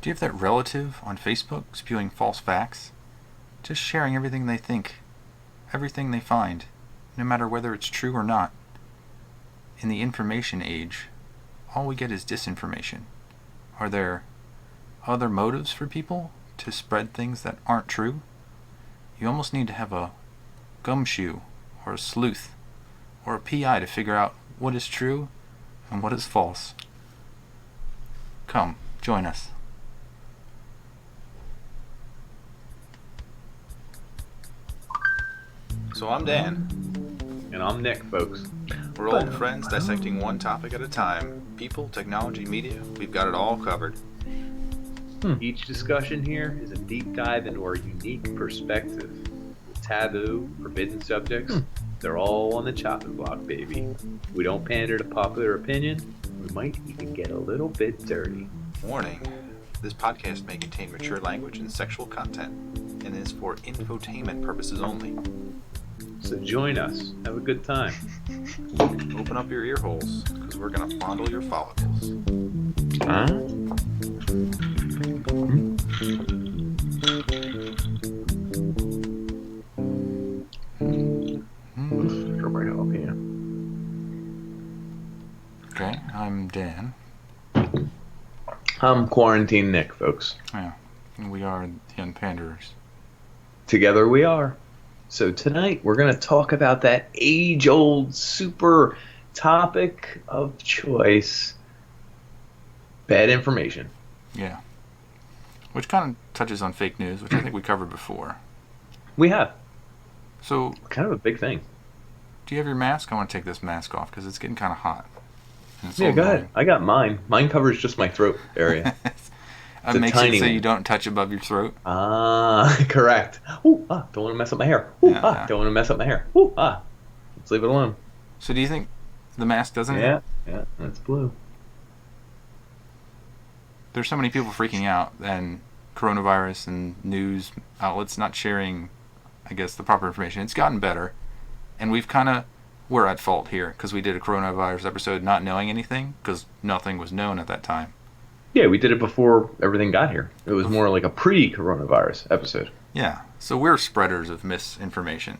Do you have that relative on Facebook spewing false facts? Just sharing everything they think, everything they find, no matter whether it's true or not. In the information age, all we get is disinformation. Are there other motives for people to spread things that aren't true? You almost need to have a gumshoe or a sleuth or a PI to figure out what is true and what is false. Come, join us. So I'm Dan. And I'm Nick, folks. We're old friends dissecting one topic at a time. People, technology, media, we've got it all covered. Each discussion here is a deep dive into our unique perspective. The taboo, forbidden subjects, they're all on the chopping block, baby. We don't pander to popular opinion. We might even get a little bit dirty. Warning, this podcast may contain mature language and sexual content, and is for infotainment purposes only. So join us. Have a good time. Open up your ear holes, because we're going to fondle your follicles. Huh? Strawberry jalapeno. Okay, I'm Dan. I'm Quarantine Nick, folks. Yeah, and we are the Unpanderers. Together we are. So tonight we're going to talk about that age-old super topic of choice, bad information. Yeah. Which kind of touches on fake news, which I think we covered before. We have. So, Kind of a big thing. do you have your mask? I want to take this mask off because it's getting kind of hot. And it's Yeah, all go ahead. annoying. I got mine. Mine covers just my throat area. It a makes tiny it so one. you don't touch above your throat. Correct. Ooh, don't want to mess up my hair. Ooh, Yeah. don't want to mess up my hair. Ooh, let's leave it alone. So do you think the mask doesn't? Yeah, that's blue. There's so many people freaking out and coronavirus and news outlets not sharing, I guess, the proper information. It's gotten better. And we're at fault here because we did a coronavirus episode not knowing anything because nothing was known at that time. Yeah, we did it before everything got here. It was more like a pre-coronavirus episode. Yeah. So we're spreaders of misinformation,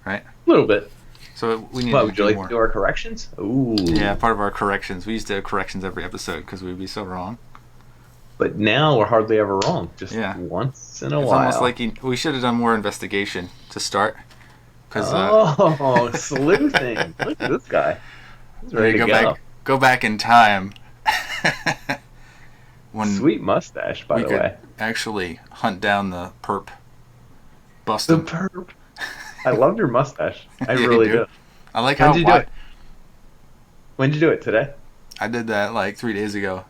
right? A little bit. So we need What, to would do you like more. to do our corrections? Ooh. Yeah, part of our corrections. We used to have corrections every episode because we'd be so wrong. But now we're hardly ever wrong. Just Yeah. once in a It's while. almost like we should have done more investigation to start. Cause, sleuthing. Look at this guy. He's ready to go. Go back in time. When Sweet mustache, by we the could way. actually hunt down the perp. Bust The him. perp. I love your mustache. I Yeah, you really do. do. I like When how did you do it? When'd you do it? Today? I did that like 3 days ago.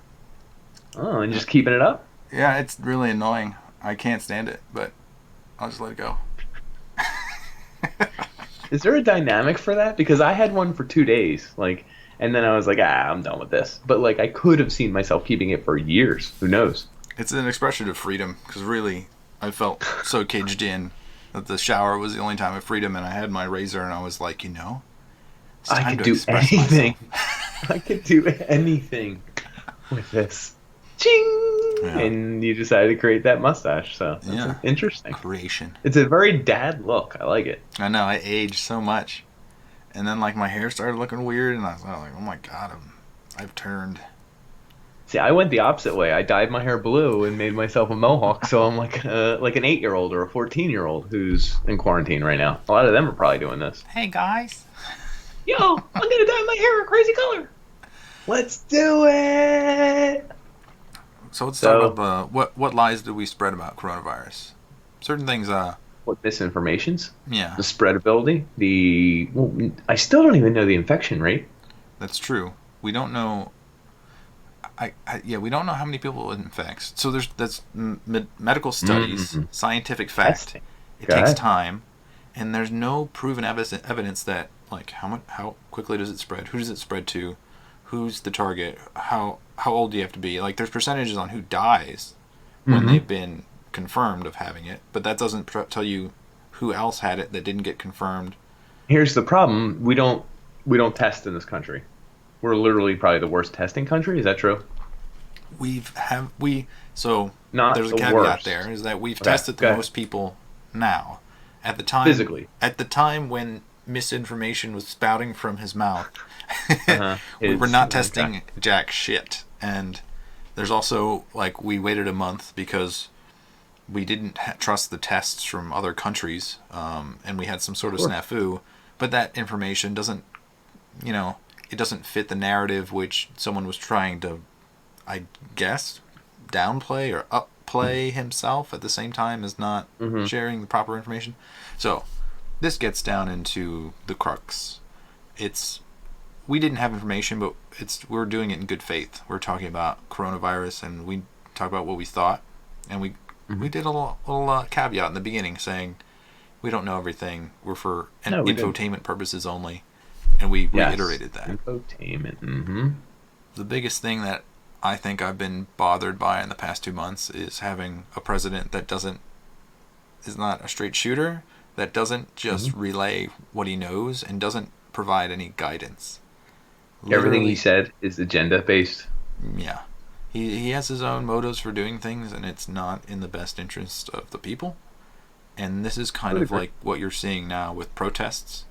Oh, and just keeping it up? Yeah, it's really annoying. I can't stand it, but I'll just let it go. Is there a dynamic for that? Because I had one for 2 days, and then I was like, I'm done with this. But I could have seen myself keeping it for years. Who knows? It's an expression of freedom because really I felt so caged in that the shower was the only time of freedom, and I had my razor and I was like, it's I time could to do express anything. myself. I could do anything with this. Ching! Yeah. And you decided to create that mustache. So that's interesting. Creation. It's a very dad look. I like it. I know, I aged so much. And then my hair started looking weird and I was like, oh my god, I've turned. See, I went the opposite way. I dyed my hair blue and made myself a mohawk. So I'm like an 8-year-old or a 14-year-old who's in quarantine right now. A lot of them are probably doing this. Hey guys. Yo, I'm gonna dye my hair a crazy color. Let's do it. So let's talk about what lies do we spread about coronavirus? Certain things, What misinformations? yeah, The spreadability. I still don't even know the infection rate. that's true. We don't know. We don't know how many people it infects. So that's medical studies, scientific fact. Testing. It Go takes ahead. time, and there's no proven evidence that how quickly does it spread? Who does it spread to? Who's the target? How old do you have to be? There's percentages on who dies when they've been confirmed of having it, but that doesn't tell you who else had it that didn't get confirmed. Here's the problem: we don't test in this country. We're literally probably the worst testing country. Is that true? So Not there's a the caveat worst. there, is that we've Okay, tested go the ahead. most people now. At the time, Physically. at the time when misinformation was spouting from his mouth, we were His not okay. testing jack shit. And there's also, like, we waited a month because we didn't trust the tests from other countries, and we had some sort of snafu. But that information doesn't, it doesn't fit the narrative which someone was trying to, I guess, downplay or upplay himself at the same time as not sharing the proper information. So this gets down into the crux. We didn't have information, but we're doing it in good faith. We're talking about coronavirus, and we talk about what we thought, and we did a little caveat in the beginning saying we don't know everything. We're for infotainment purposes only, and we reiterated that. Infotainment. The biggest thing that I think I've been bothered by in the past 2 months is having a president that is not a straight shooter, that doesn't just relay what he knows and doesn't provide any guidance. Everything he said is agenda based. Yeah. He has his own motives for doing things, and it's not in the best interest of the people. And this is kind of like what you're seeing now with protests.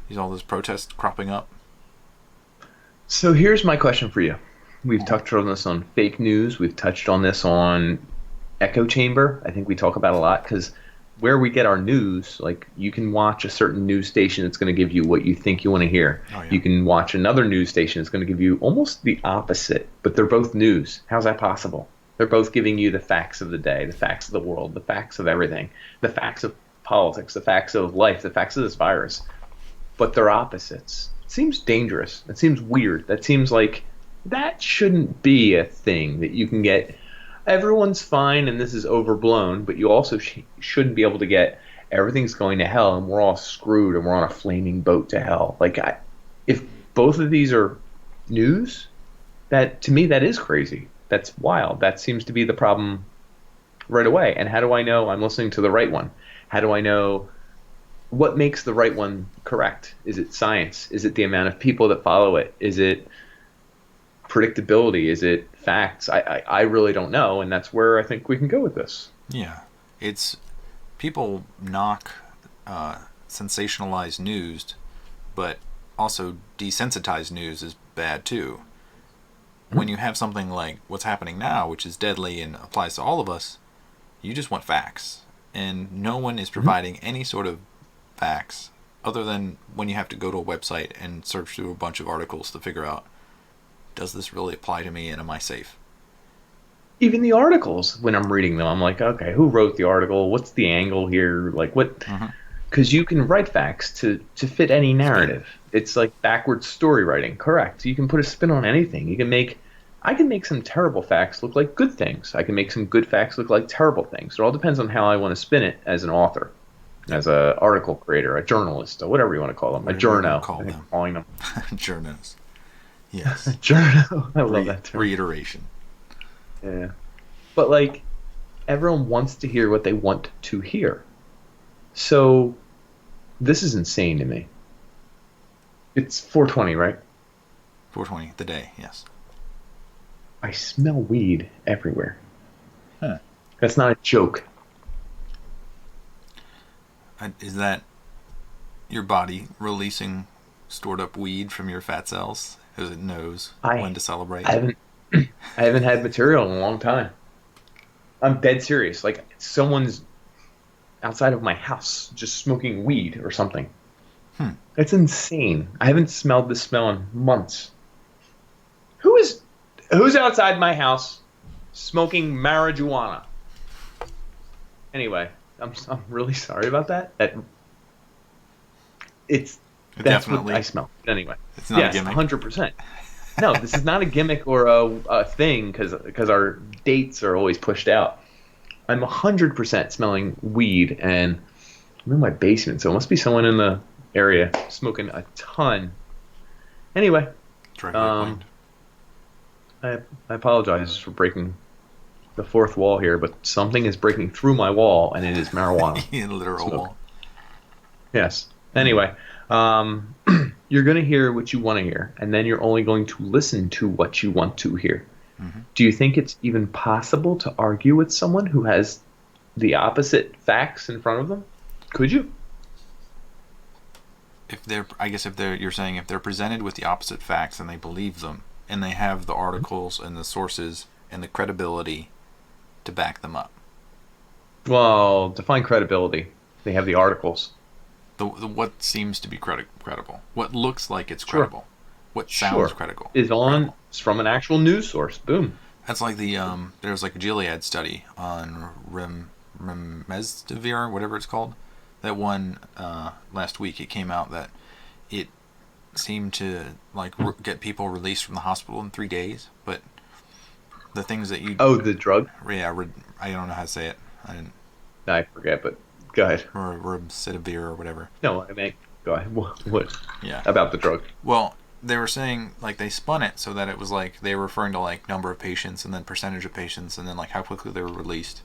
There's all this protest cropping up. So here's my question for you. We've touched on this on fake news. We've touched on this on echo chamber. I think we talk about a lot because where we get our news, like you can watch a certain news station that's going to give you what you think you want to hear. Oh, yeah. You can watch another news station that's going to give you almost the opposite, but they're both news. How's that possible? They're both giving you the facts of the day, the facts of the world, the facts of everything, the facts of politics, the facts of life, the facts of this virus. But they're opposites. It seems dangerous. It seems weird. That seems like that shouldn't be a thing that you can get. Everyone's fine and this is overblown, but you also shouldn't be able to get everything's going to hell and we're all screwed and we're on a flaming boat to hell. Like, if both of these are news, that to me that is crazy. That's wild. That seems to be the problem right away. And how do I know I'm listening to the right one? How do I know what makes the right one correct? Is it science? Is it the amount of people that follow it? Is it predictability? Is it facts? I really don't know, and that's where I think we can go with this. Yeah. It's people knock sensationalized news, but also desensitized news is bad too. When you have something like what's happening now, which is deadly and applies to all of us, you just want facts. And no one is providing any sort of facts other than when you have to go to a website and search through a bunch of articles to figure out, does this really apply to me and am I safe? Even the articles, when I'm reading them, I'm like, okay, who wrote the article? What's the angle here? Like, what? Because you can write facts to fit any narrative. It's like backwards story writing. Correct. You can put a spin on anything. I can make some terrible facts look like good things. I can make some good facts look like terrible things. It all depends on how I want to spin it as an author, as an article creator, a journalist, or whatever you want to call them. A journo. Calling them. Journos. Yes. Journo. I love that term. Reiteration. Yeah. But like, everyone wants to hear what they want to hear. So this is insane to me. It's 4:20, right? 4:20, the day, yes. I smell weed everywhere. Huh. That's not a joke. Is that your body releasing stored up weed from your fat cells because it knows when to celebrate? I haven't had material in a long time. I'm dead serious. Like, someone's outside of my house just smoking weed or something. It's insane. I haven't smelled this smell in months. Who's outside my house smoking marijuana? Anyway, I'm really sorry about that. That's Definitely. what I smell. Anyway, it's not a gimmick. 100%. No, this is not a gimmick or a thing because our dates are always pushed out. I'm 100% smelling weed, and I'm in my basement, so it must be someone in the area smoking a ton. Anyway, I apologize for breaking the fourth wall here, but something is breaking through my wall, and it is marijuana. Literal wall. Yes. Anyway, you're going to hear what you want to hear, and then you're only going to listen to what you want to hear. Mm-hmm. Do you think it's even possible to argue with someone who has the opposite facts in front of them? Could you? You're saying if they're presented with the opposite facts and they believe them, and they have the articles and the sources and the credibility to back them up. Well, define credibility. They have the articles. The what seems to be credible, what looks like it's Sure. credible, what sounds Sure. credible. It's from an actual news source. Boom. That's like there's like a Gilead study on remdesivir, whatever it's called. That one last week it came out that it seemed to like get people released from the hospital in 3 days, but the things that you The drug? I don't know how to say it. I didn't I forget, but go ahead. remdesivir or whatever. No, I mean, go ahead. What Yeah. about the drug? Well, they were saying like they spun it so that it was like they were referring to like number of patients and then percentage of patients and then like how quickly they were released.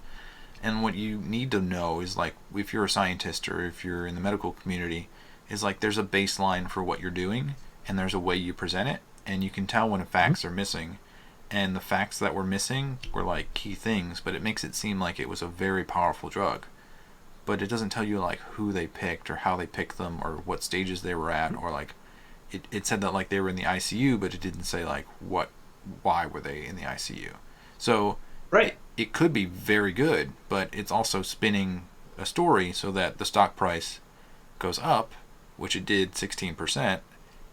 And what you need to know is like if you're a scientist or if you're in the medical community, is like there's a baseline for what you're doing and there's a way you present it and you can tell when facts are missing. And the facts that were missing were like key things, but it makes it seem like it was a very powerful drug. But it doesn't tell you like who they picked or how they picked them or what stages they were at or like it said that like they were in the ICU, but it didn't say like why were they in the ICU. So Right. it could be very good, but it's also spinning a story so that the stock price goes up, which it did 16%.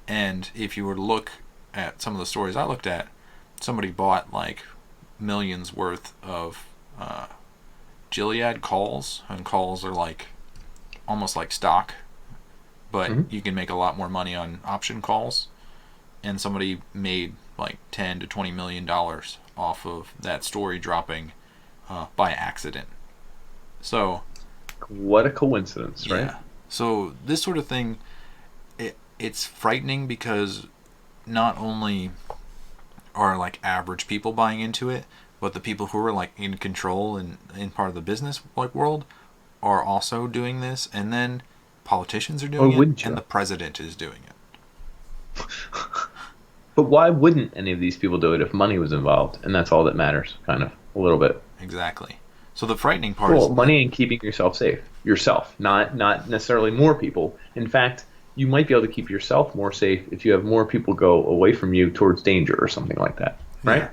And if you were to look at some of the stories I looked at, somebody bought like millions worth of Gilead calls, and calls are like almost like stock, but you can make a lot more money on option calls. And somebody made like $10 to $20 million off of that story dropping by accident. So What a coincidence, right? yeah. So this sort of thing, it's frightening because not only are like average people buying into it, but the people who are like in control and in part of the business like world are also doing this, and then politicians are doing it, and the president is doing it. But why wouldn't any of these people do it if money was involved? And that's all that matters, kind of, a little bit. Exactly. So the frightening part is money and keeping yourself safe. Yourself, not necessarily more people. In fact, you might be able to keep yourself more safe if you have more people go away from you towards danger or something like that. Right? Yeah.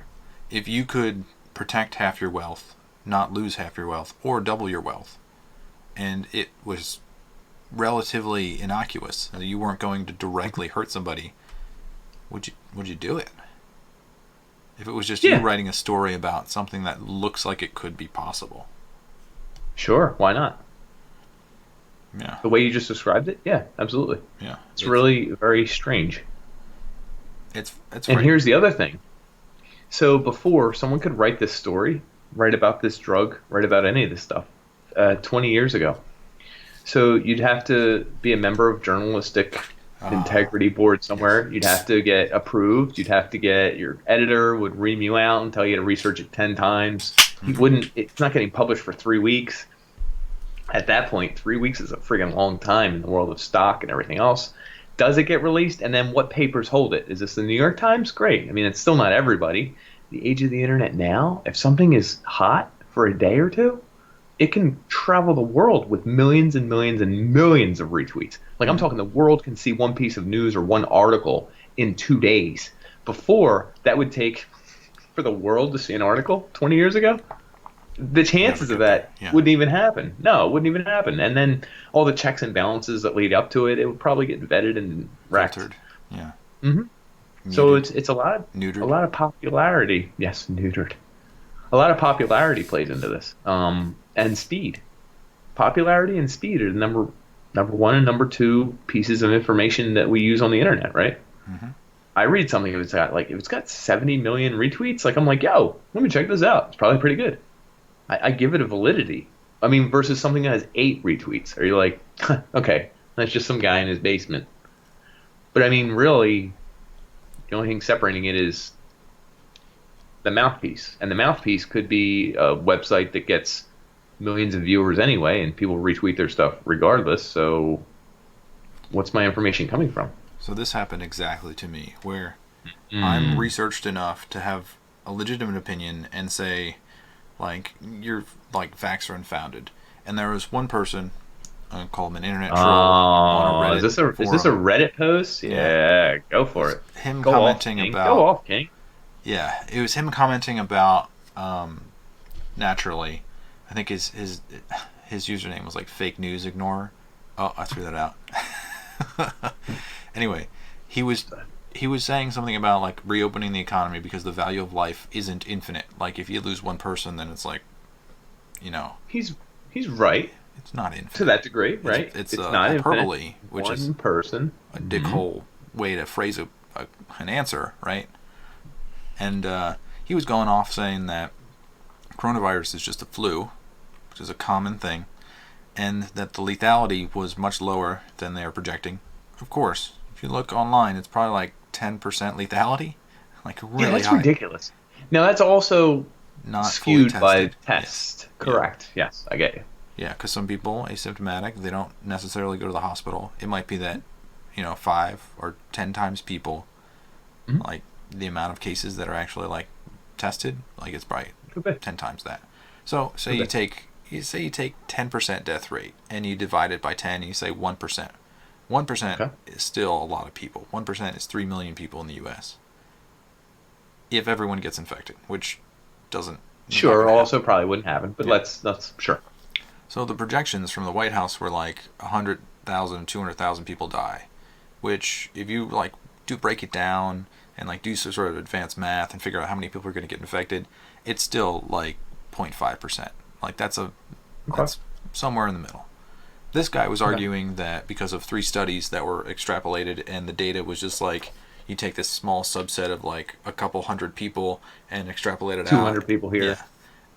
If you could protect half your wealth, not lose half your wealth, or double your wealth, and it was relatively innocuous, you weren't going to directly hurt somebody, would you do it? If it was just you writing a story about something that looks like it could be possible. Sure, why not? Yeah. The way you just described it? Yeah, absolutely. Yeah. It's really very strange. It's and here's the other thing. So before, someone could write this story, write about this drug, write about any of this stuff 20 years ago. So you'd have to be a member of journalistic integrity board somewhere. Yes. You'd have to get approved. You'd have to get your editor would ream you out and tell you to research it 10 times. It's not getting published for 3 weeks. At that point, 3 weeks is a friggin' long time in the world of stock and everything else. Does it get released? And then what papers hold it? Is this the New York Times? Great. I mean, it's still not everybody. The age of the internet now, if something is hot for a day or two, it can travel the world with millions and millions and millions of retweets. Like I'm talking the world can see one piece of news or one article in 2 days. Before, that would take for the world to see an article 20 years ago. The chances of that wouldn't even happen. No, it wouldn't even happen. And then all the checks and balances that lead up to it, it would probably get vetted and wrecked. Filtered. Yeah. Mm-hmm. So it's a lot of popularity. Yes, neutered. A lot of popularity plays into this. And speed. Popularity and speed are the number one and number two pieces of information that we use on the internet, right? Mm-hmm. I read something if it's got 70 million retweets, like I'm like, yo, let me check this out. It's probably pretty good. I give it a validity. I mean, versus something that has 8 retweets. Are you like, okay, that's just some guy in his basement. But I mean, really, the only thing separating it is the mouthpiece. And the mouthpiece could be a website that gets millions of viewers anyway, and people retweet their stuff regardless. So what's my information coming from? So this happened exactly to me, where I'm researched enough to have a legitimate opinion and say, like, your like facts are unfounded. And there was one person, call him an internet troll on a Reddit is this a Reddit post? Yeah, go for it. Him Go commenting off, King. about. Go off, King. Yeah, it was him commenting about naturally. I think his username was like fake news ignore. Oh, I threw that out. Anyway, he was saying something about like reopening the economy because the value of life isn't infinite. Like if you lose one person, then it's like, he's right. It's not infinite to that degree, right? It's not hyperbole, infinite. which one is person. a dickhole way to phrase an answer, right? And he was going off saying that coronavirus is just a flu, which is a common thing, and that the lethality was much lower than they are projecting. Of course, if you look online, it's probably like 10% lethality, like really that's high. Ridiculous. Now that's also Not skewed fully by tested. test. Yes. Correct. Yeah. Yes, I get you. Yeah, because some people asymptomatic, they don't necessarily go to the hospital. It might be that 5 or 10 times people, like the amount of cases that are actually like tested, like it's probably 10 times that. So say you take 10% death rate and you divide it by 10 and you say 1%. 1% is still a lot of people. 1% is 3 million people in the U.S. If everyone gets infected, which doesn't. Sure, also probably wouldn't happen, but let's sure. So the projections from the White House were like 100,000, 200,000 people die, which if you like do break it down and like do some sort of advanced math and figure out how many people are going to get infected, it's still like 0.5%. Like that's somewhere in the middle. This guy was arguing that because of 3 studies that were extrapolated and the data was just like you take this small subset of like a couple hundred people and extrapolate it 200 out. people here. Yeah.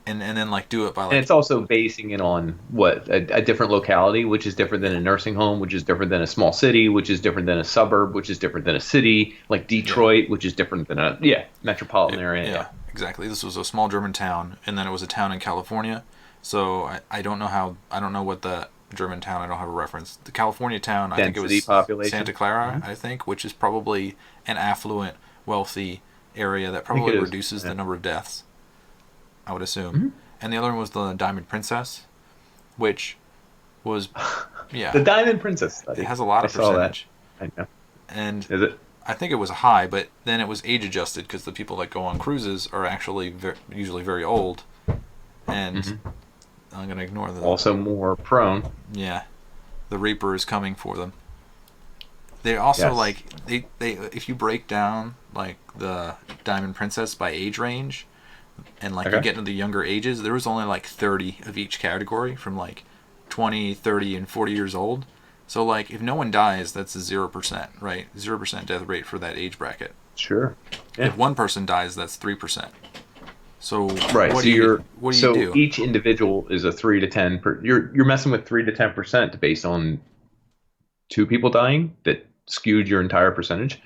And then like do it by like. And it's also basing it on what a different locality, which is different than a nursing home, which is different than a small city, which is different than a suburb, which is different than a city, like Detroit, which is different than a metropolitan area. Yeah, exactly. This was a small German town, and then it was a town in California. So I don't know what the German town. I don't have a reference. The California town, I think it was population. Santa Clara, I think, which is probably an affluent, wealthy area that probably reduces the number of deaths, I would assume. And the other one was the Diamond Princess, which was, the Diamond Princess study. It has a lot of percentage. I know. And is it? I think it was high, but then it was age adjusted because the people that go on cruises are actually usually very old, and I'm gonna ignore that. Also more prone. Yeah, the Reaper is coming for them. They also like they if you break down like the Diamond Princess by age range, and like you get into the younger ages, there was only like 30 of each category from like 20, 30, and 40 years old. So like if no one dies, that's 0%, right? 0% death rate for that age bracket. Sure. Yeah. If one person dies, that's 3%. So what do you do? Each individual is a 3 to 10. You're messing with 3 to 10% based on 2 people dying that skewed your entire percentage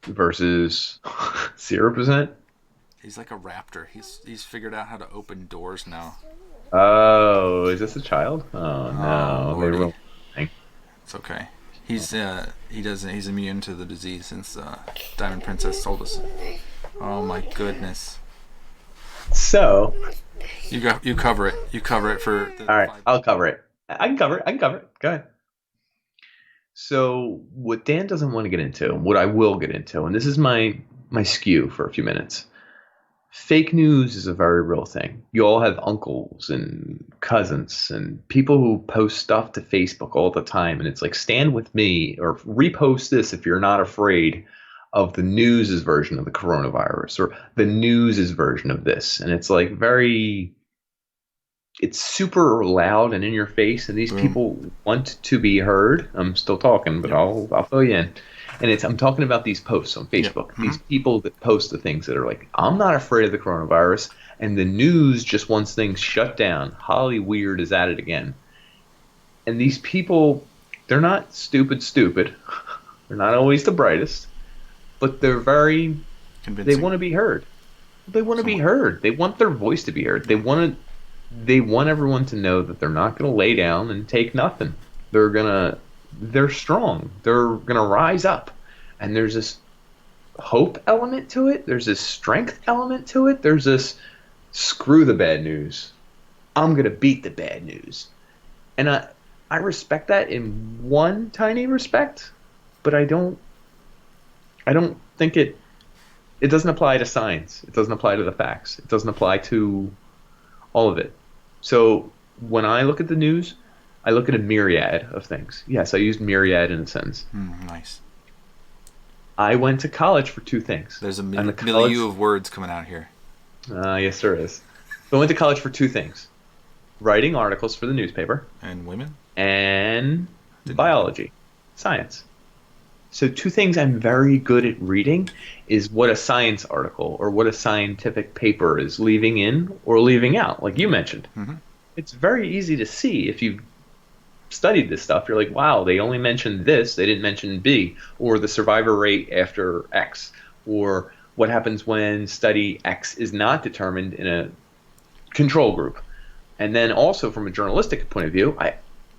versus 0%. He's like a raptor. He's figured out how to open doors now. Oh, is this a child? Oh no, it's okay. He's immune to the disease since Diamond Princess told us. Oh my goodness. So you cover it. You cover it for. All right, I'll cover it. I can cover it. Go ahead. So what Dan doesn't want to get into, what I will get into, and this is my skew for a few minutes. Fake news is a very real thing. You all have uncles and cousins and people who post stuff to Facebook all the time. And it's like, stand with me or repost this if you're not afraid of the news's version of the coronavirus or the news's version of this. And it's like it's super loud and in your face. And these people want to be heard. I'm still talking, but I'll fill you in. And I'm talking about these posts on Facebook. Yep. These people that post the things that are like, I'm not afraid of the coronavirus, and the news just wants things shut down. Holly Weird is at it again. And these people, they're not stupid. They're not always the brightest, but they're very convincing. They want to be heard. They want to be heard. They want their voice to be heard. They want everyone to know that they're not going to lay down and take nothing. They're strong. They're going to rise up. And there's this hope element to it. There's this strength element to it. There's this screw the bad news. I'm gonna beat the bad news. And I respect that in one tiny respect, but I don't think it doesn't apply to science. It doesn't apply to the facts. It doesn't apply to all of it. So when I look at the news, I look at a myriad of things. Yes, I used myriad in a sentence. Nice. I went to college for two things. There's a milieu of words coming out here. Yes, there is. So I went to college for two things. Writing articles for the newspaper. And women? And biology. Science. So two things I'm very good at reading is what a science article or what a scientific paper is leaving in or leaving out, like you mentioned. Mm-hmm. It's very easy to see if you've studied this stuff. You're like, wow, they only mentioned this, they didn't mention B, or the survivor rate after X, or what happens when study X is not determined in a control group. And then also from a journalistic point of view,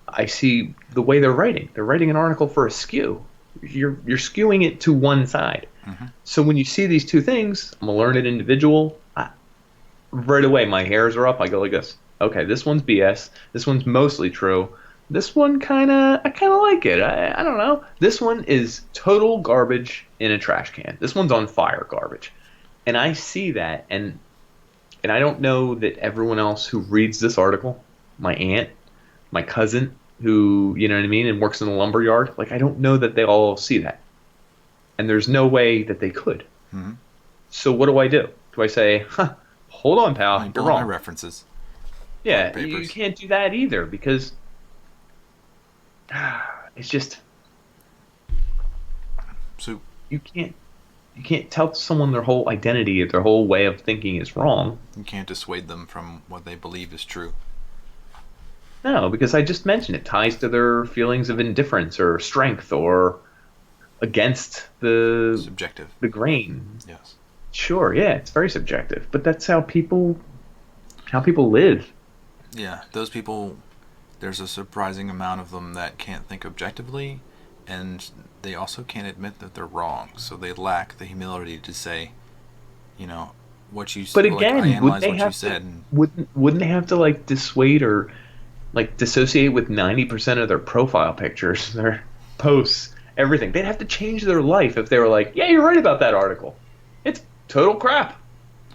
I see the way they're writing. They're writing an article for a skew. You're skewing it to one side. Mm-hmm. So when you see these two things, I'm a learned individual. Right away, my hairs are up. I go like this. Okay, this one's BS. This one's mostly true. This one I kind of like it. I don't know. This one is total garbage in a trash can. This one's on fire garbage. And I see that, and I don't know that everyone else who reads this article, my aunt, my cousin, who, you know what I mean, and works in a lumber yard, like, I don't know that they all see that. And there's no way that they could. Mm-hmm. So what do? Do I say, hold on, pal, you're wrong. My references. Yeah, you can't do that either, because it's just, so you can't tell someone their whole identity, their whole way of thinking is wrong. You can't dissuade them from what they believe is true. No, because I just mentioned it ties to their feelings of indifference or strength or against the subjective, the grain. Yes. Sure, yeah, it's very subjective, but that's how people live. Yeah, those people, there's a surprising amount of them that can't think objectively, and they also can't admit that they're wrong. So they lack the humility to say, you know, what you said. But again, wouldn't they have to like dissuade or like dissociate with 90% of their profile pictures, their posts, everything? They'd have to change their life if they were like, yeah, you're right about that article. It's total crap.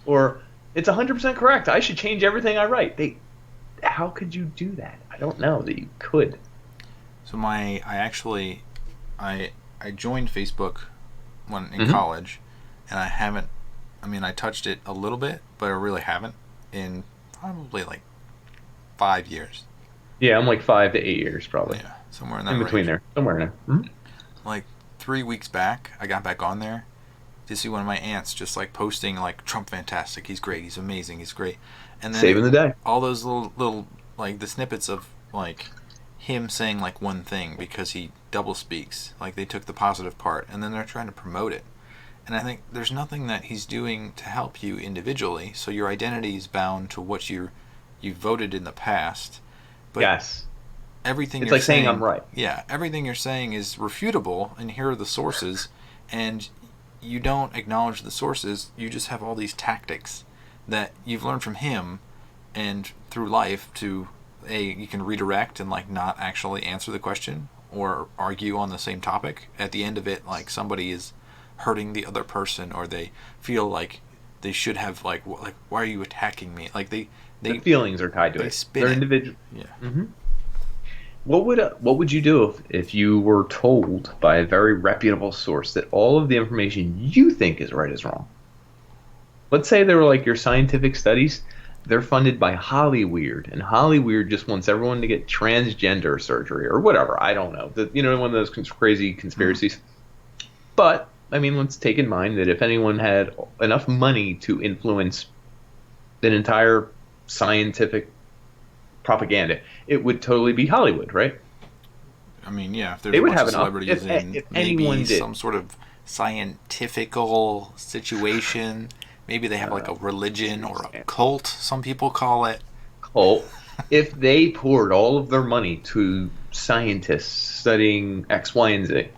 Or it's 100% correct. I should change everything I write. How could you do that? I don't know that you could. So I joined Facebook when in college, and I touched it a little bit, but I really haven't in probably like 5 years. Yeah, I'm like 5 to 8 years probably. Yeah, somewhere in that in between range. there, somewhere in there. Mm-hmm. Like 3 weeks back, I got back on there to see one of my aunts just like posting like Trump fantastic, he's great, he's amazing, he's great, and then saving the day. All those little like the snippets of like him saying like one thing because he double speaks, like they took the positive part and then they're trying to promote it. And I think there's nothing that he's doing to help you individually, so your identity is bound to what you voted in the past. But yes. Everything it's you're like saying I'm right. Yeah, everything you're saying is refutable, and here are the sources, and you don't acknowledge the sources. You just have all these tactics that you've learned from him and through life to you can redirect and like not actually answer the question or argue on the same topic. At the end of it, like somebody is hurting the other person, or they feel like they should have like why are you attacking me? Like the feelings are tied to it. They're individual. Yeah. Mm-hmm. What would you do if you were told by a very reputable source that all of the information you think is right is wrong? Let's say they were like your scientific studies. They're funded by Hollyweird, and Hollyweird just wants everyone to get transgender surgery or whatever. I don't know. One of those crazy conspiracies. Mm-hmm. But I mean, let's take in mind that if anyone had enough money to influence an entire scientific propaganda, it would totally be Hollywood, right? I mean, yeah, if there's a bunch of celebrities if maybe some sort of scientifical situation, maybe they have like a religion or a cult, some people call it. Cult. If they poured all of their money to scientists studying X, Y, and Z,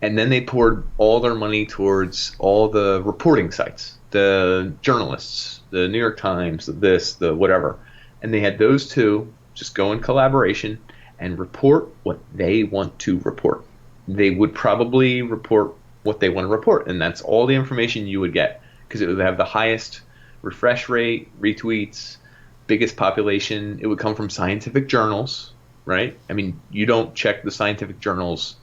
And then they poured all their money towards all the reporting sites, the journalists, the New York Times, this, the whatever. And they had those two just go in collaboration and report what they want to report. They would probably report what they want to report, and that's all the information you would get, because it would have the highest refresh rate, retweets, biggest population. It would come from scientific journals, right? I mean, you don't check the scientific journals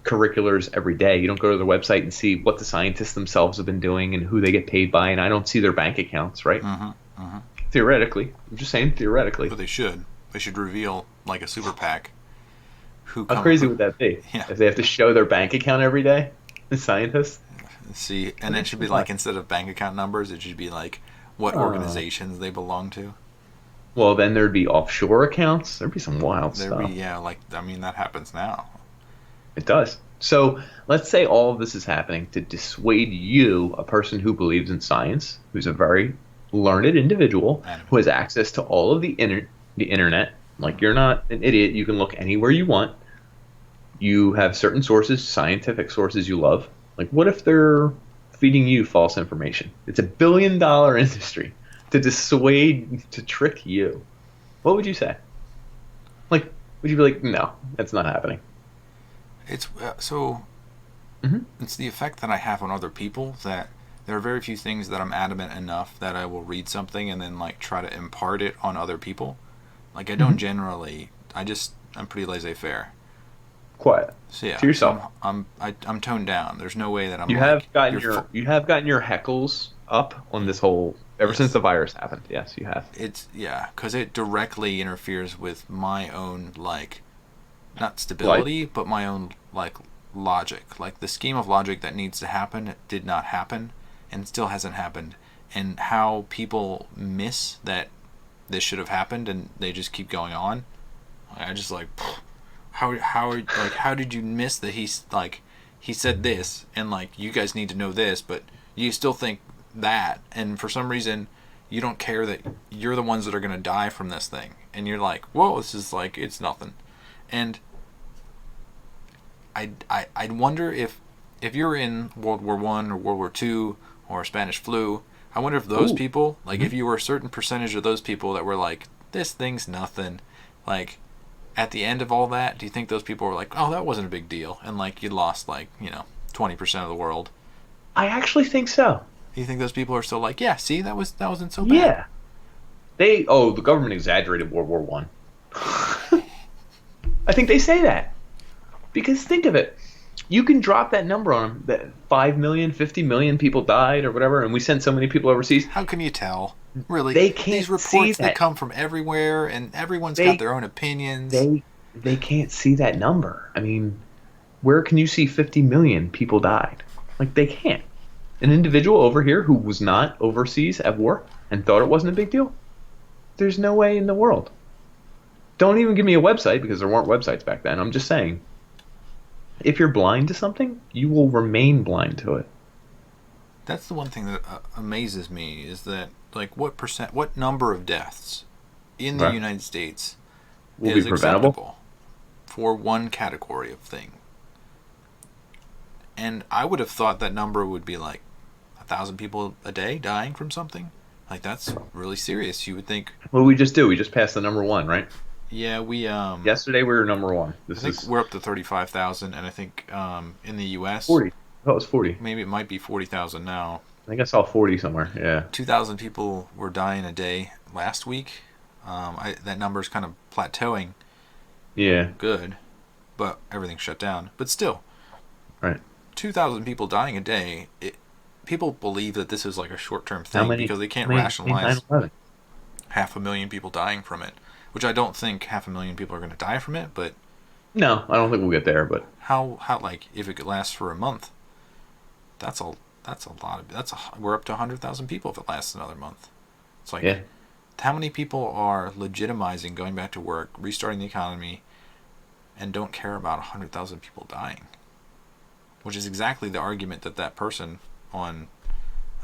curriculars every day. You don't go to their website and see what the scientists themselves have been doing and who they get paid by, and I don't see their bank accounts, right? Theoretically. I'm just saying theoretically. But they should. They should reveal, like a super PAC. How crazy would that be? Yeah. If they have to show their bank account every day? The scientists? See, and it should be like, instead of bank account numbers, it should be like what organizations they belong to. Well, then there'd be offshore accounts. There'd be some wild stuff. That happens now. It does. So let's say all of this is happening to dissuade you, a person who believes in science, who's a very learned individual, who has access to all of the internet. Like, you're not an idiot. You can look anywhere you want. You have certain sources, scientific sources you love. Like, what if they're feeding you false information? It's $1 billion industry to dissuade, to trick you. What would you say? Like, would you be like, no, that's not happening? It's it's the effect that I have on other people, that there are very few things that I'm adamant enough that I will read something and then like try to impart it on other people. Like, I don't generally. I'm pretty laissez-faire. Quiet. So yeah, to yourself. I'm toned down. There's no way that I'm. You have gotten your heckles up on this whole ever since the virus happened. Yes, you have. It's because it directly interferes with my own, like, not stability, but my own, like, logic. Like, the scheme of logic that needs to happen did not happen, and still hasn't happened. And how people miss that this should have happened, and they just keep going on. I just like, how did you miss that? He said this, and like, you guys need to know this, but you still think that, and for some reason you don't care that you're the ones that are gonna die from this thing, and you're like, whoa, this is like, it's nothing. And I wonder if you're in World War I or World War II or Spanish flu, I wonder if those people, like, if you were a certain percentage of those people that were like, this thing's nothing, like, at the end of all that, do you think those people were like, oh, that wasn't a big deal, and like, you lost, like, 20% of the world? I actually think so. You think those people are still like, yeah, see, that wasn't so bad? Yeah. The government exaggerated World War One. I think they say that. Because think of it. You can drop that number on them, that 5 million, 50 million people died or whatever, and we sent so many people overseas. How can you tell? Really? They can't These reports that come from everywhere, and everyone's got their own opinions. They can't see that number. I mean, where can you see 50 million people died? Like, they can't. An individual over here who was not overseas at war and thought it wasn't a big deal, there's no way in the world. Don't even give me a website, because there weren't websites back then. I'm just saying, if you're blind to something, you will remain blind to it. That's the one thing that amazes me, is that, like, what number of deaths in the United States is acceptable for one category of thing. And I would have thought that number would be like 1,000 people a day dying from something. Like, that's really serious. You would think. What did we just do? We just passed the number 1, right? Yeah, we yesterday we were number 1. I think we're up to 35,000, and I think in the U.S. 40. Oh, it was 40. Maybe it might be 40,000 now. I think I saw 40 somewhere. Yeah. 2,000 people were dying a day last week. That number's kind of plateauing. Yeah. Good, but everything's shut down. But still, right. 2,000 people dying a day. People believe that this is like a short-term thing because they can't rationalize 500,000 people dying from it. Which I don't think 500,000 people are going to die from it, but no, I don't think we'll get there. But how like, if it could last for a month, that's a lot of we're up to 100,000 people if it lasts another month. It's like, how many people are legitimizing going back to work, restarting the economy, and don't care about 100,000 people dying? Which is exactly the argument that person on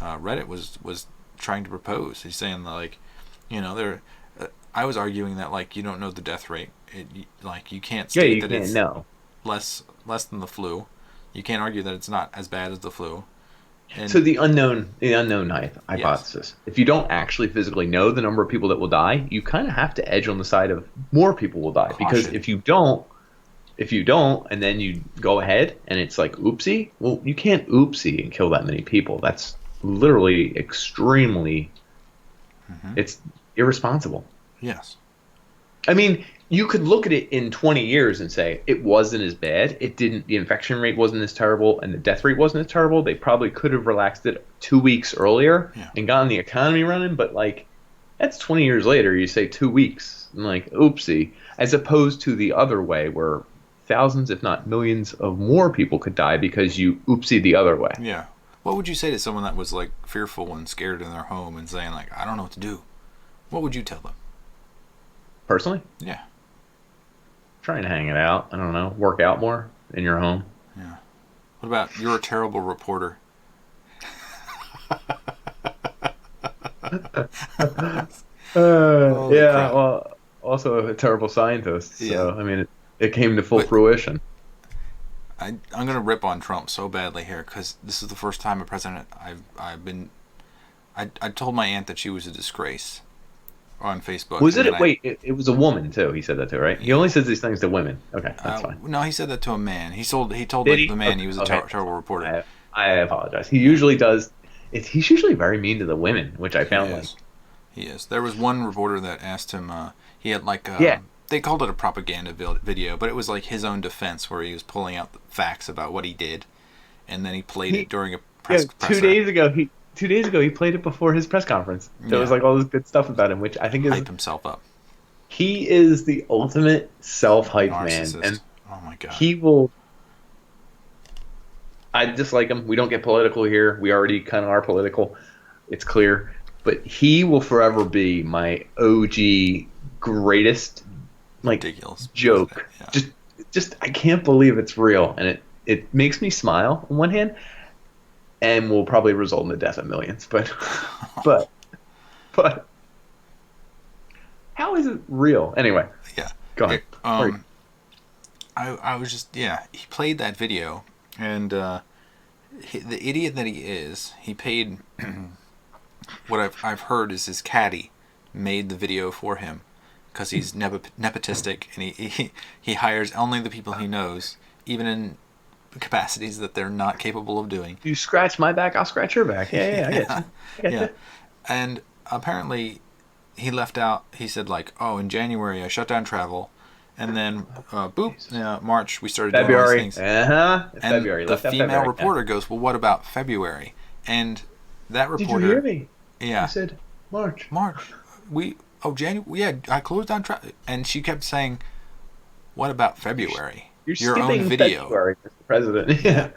Reddit was trying to propose. He's saying, like, I was arguing that, like, you don't know the death rate. Like, you can't state that it's know. less than the flu. You can't argue that it's not as bad as the flu. And So the unknown yes, hypothesis. If you don't actually physically know the number of people that will die, you kind of have to edge on the side of more people will die. Because caution. if you don't, and then you go ahead and it's like oopsie, well, you can't oopsie and kill that many people. That's literally extremely, it's irresponsible. Yes. I mean, you could look at it in 20 years and say it wasn't as bad. The infection rate wasn't as terrible and the death rate wasn't as terrible. They probably could have relaxed it 2 weeks earlier and gotten the economy running. But like, that's 20 years later. You say 2 weeks and like, oopsie, as opposed to the other way where thousands, if not millions of more people could die because you oopsie the other way. Yeah. What would you say to someone that was like fearful and scared in their home and saying like, I don't know what to do? What would you tell them? Personally? Yeah. Trying to hang it out. I don't know. Work out more in your home. Yeah. What about you're a terrible reporter? Yeah. Crap. Well, also a terrible scientist. So Yeah. I mean, it came to full fruition. I'm going to rip on Trump so badly here because this is the first time a president I told my aunt that she was a disgrace on Facebook. Was it? Wait, it was a woman too. He said that too, right? He only says these things to women. Okay, that's fine. No, he said that to a man. He told Did like, he? the man he was a Okay. terrible reporter. I apologize. He usually does. He's usually very mean to the women, which I found like. He is. There was one reporter that asked him. He had like. Yeah. They called it a propaganda video, but it was like his own defense where he was pulling out the facts about what he did, and then he played it during a press. Yeah, 2 days ago he played it before his press conference. There was like all this good stuff about him, which I think is hype himself up. He is the ultimate self-hype man, and oh my god, he will. I dislike him. We don't get political here. We already kind of are political. It's clear, but he will forever be my OG greatest ridiculous joke. Yeah. Just I can't believe it's real, and it makes me smile on one hand, and will probably result in the death of millions. But how is it real? Anyway, yeah, go ahead. I was just he played that video, and the idiot that he is, he paid what I've heard is his caddy made the video for him. Because he's nepotistic and he hires only the people he knows, even in capacities that they're not capable of doing. You scratch my back, I'll scratch your back. Yeah, I get you. Yeah. And apparently he left out, he said like, oh, in January I shut down travel, and then March we started doing all these things. And February. The female reporter goes, well, what about February? And that reporter... Did you hear me? Yeah. I said March. January. Yeah, I closed down travel, and she kept saying, "What about February? You're your skipping own video, February, Mr. President." Yeah.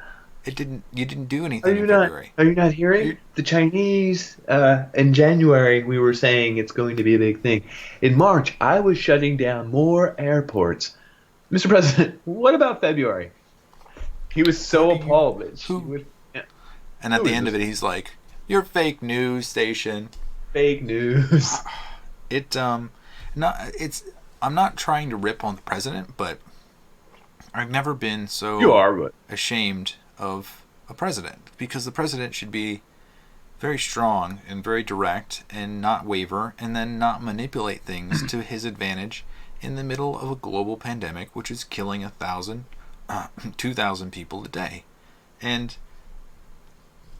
You didn't do anything in February. Are you not hearing? The Chinese in January we were saying it's going to be a big thing. In March I was shutting down more airports. Mr. President, what about February? He was so appalled that And at the end of it, he's like, "You're fake news station." Fake news. I'm not trying to rip on the president, but I've never been so ashamed of a president, because the president should be very strong and very direct and not waver and then not manipulate things to his advantage in the middle of a global pandemic which is killing 1,000, 2,000 people a day. And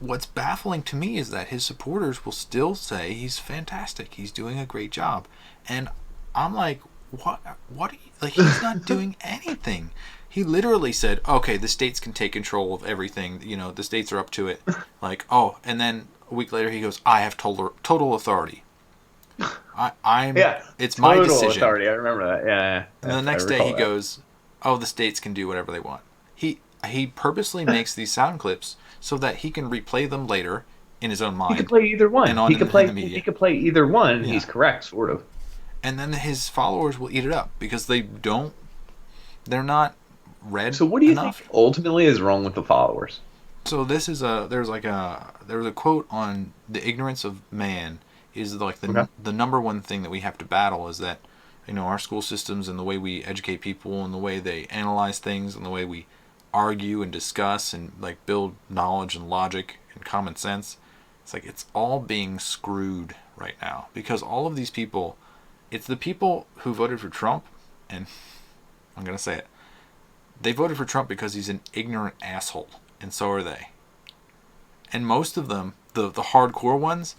what's baffling to me is that his supporters will still say he's fantastic, he's doing a great job, and I'm like, what are you, like, he's not doing anything. He literally said, okay, the states can take control of everything, the states are up to it, like, oh, and then a week later he goes, I have total authority. It's my decision. Authority. I remember that. Yeah. And the next day he goes, oh, the states can do whatever they want. He purposely makes these sound clips so that he can replay them later in his own mind. He could play either one. He could play either one. Yeah. He's correct, sort of. And then his followers will eat it up because they're not read. So what do you think ultimately is wrong with the followers? So this is there was a quote on the ignorance of man is like the number one thing that we have to battle is that our school systems and the way we educate people and the way they analyze things and the way we argue and discuss and like build knowledge and logic and common sense. It's like it's all being screwed right now because all of these people, it's the people who voted for Trump, and I'm going to say it, they voted for Trump because he's an ignorant asshole, and so are they. And most of them, the hardcore ones,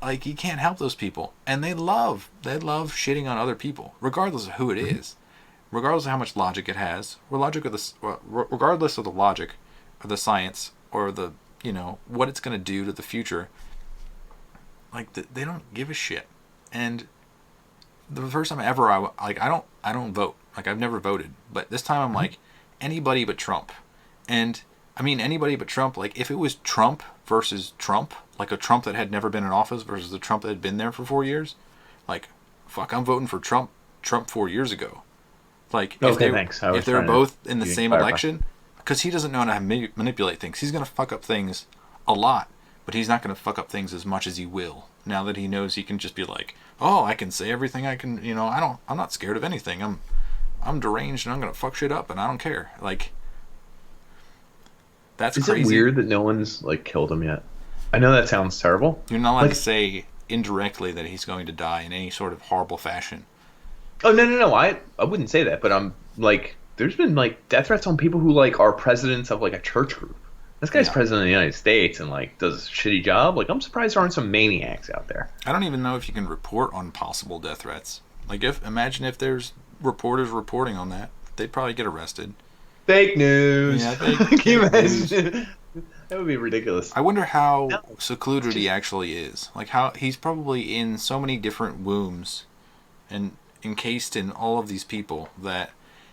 like you can't help those people, and they love shitting on other people, regardless of who it is, regardless of how much logic it has, regardless of the logic, or the science, or the what it's gonna do to the future. Like they don't give a shit. And the first time ever, I don't vote. Like I've never voted, but this time I'm like anybody but Trump, and I mean anybody but Trump. Like if it was Trump versus Trump, like a Trump that had never been in office versus the Trump that had been there for 4 years, like fuck, I'm voting for Trump 4 years ago. Like if they're both in the same election, because he doesn't know how to manipulate things. He's gonna fuck up things a lot, but he's not gonna fuck up things as much as he will. Now that he knows he can just be like, oh, I can say everything I can. I'm not scared of anything. I'm deranged and I'm gonna fuck shit up and I don't care. Like that's crazy. Is it weird that no one's like killed him yet? I know that sounds terrible. You're not allowed to say indirectly that he's going to die in any sort of horrible fashion. Oh no! I wouldn't say that, but I'm like, there's been like death threats on people who like are presidents of like a church group. This guy's president of the United States and like does a shitty job. Like I'm surprised there aren't some maniacs out there. I don't even know if you can report on possible death threats. Like imagine if there's reporters reporting on that, they'd probably get arrested. Fake news. Yeah, Can you imagine? That would be ridiculous. I wonder how secluded he actually is. Like how he's probably in so many different wombs and encased in all of these people that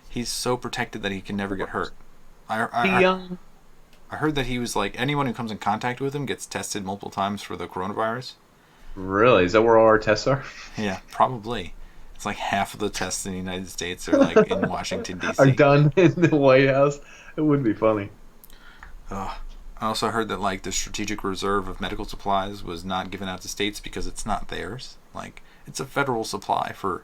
he's so protected that he can never get hurt. I heard that he was like anyone who comes in contact with him gets tested multiple times for the coronavirus. Really? Is that where all our tests are? Yeah, probably. It's like half of the tests in the United States are like in Washington D.C. Are done in the White House. It would be funny. I also heard that like the strategic reserve of medical supplies was not given out to states because it's not theirs. Like it's a federal supply for.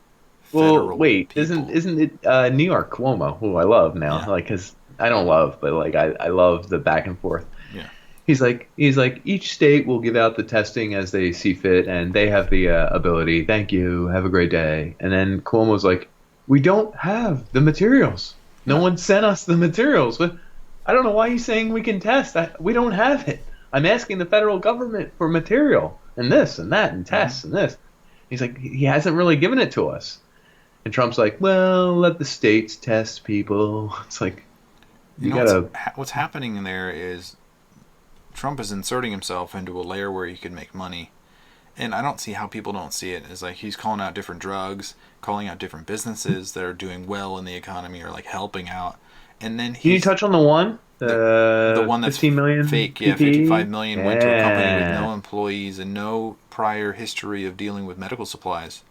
Well, wait, people. isn't it New York Cuomo, who I love now? Yeah. Like, cause I don't love, but like I love the back and forth. Yeah. He's like each state will give out the testing as they see fit, and they have the ability. Thank you. Have a great day. And then Cuomo's like, we don't have the materials. No one sent us the materials. But I don't know why he's saying we can test. We don't have it. I'm asking the federal government for material and this and that and tests and this. He's like, he hasn't really given it to us. And Trump's like, well, let the states test people. It's like, what's happening in there is Trump is inserting himself into a layer where he can make money. And I don't see how people don't see it. It's like he's calling out different drugs, calling out different businesses that are doing well in the economy or like helping out. And then can you touch on the one? The one that's 15 million fake, yeah, 55 million went to a company with no employees and no prior history of dealing with medical supplies.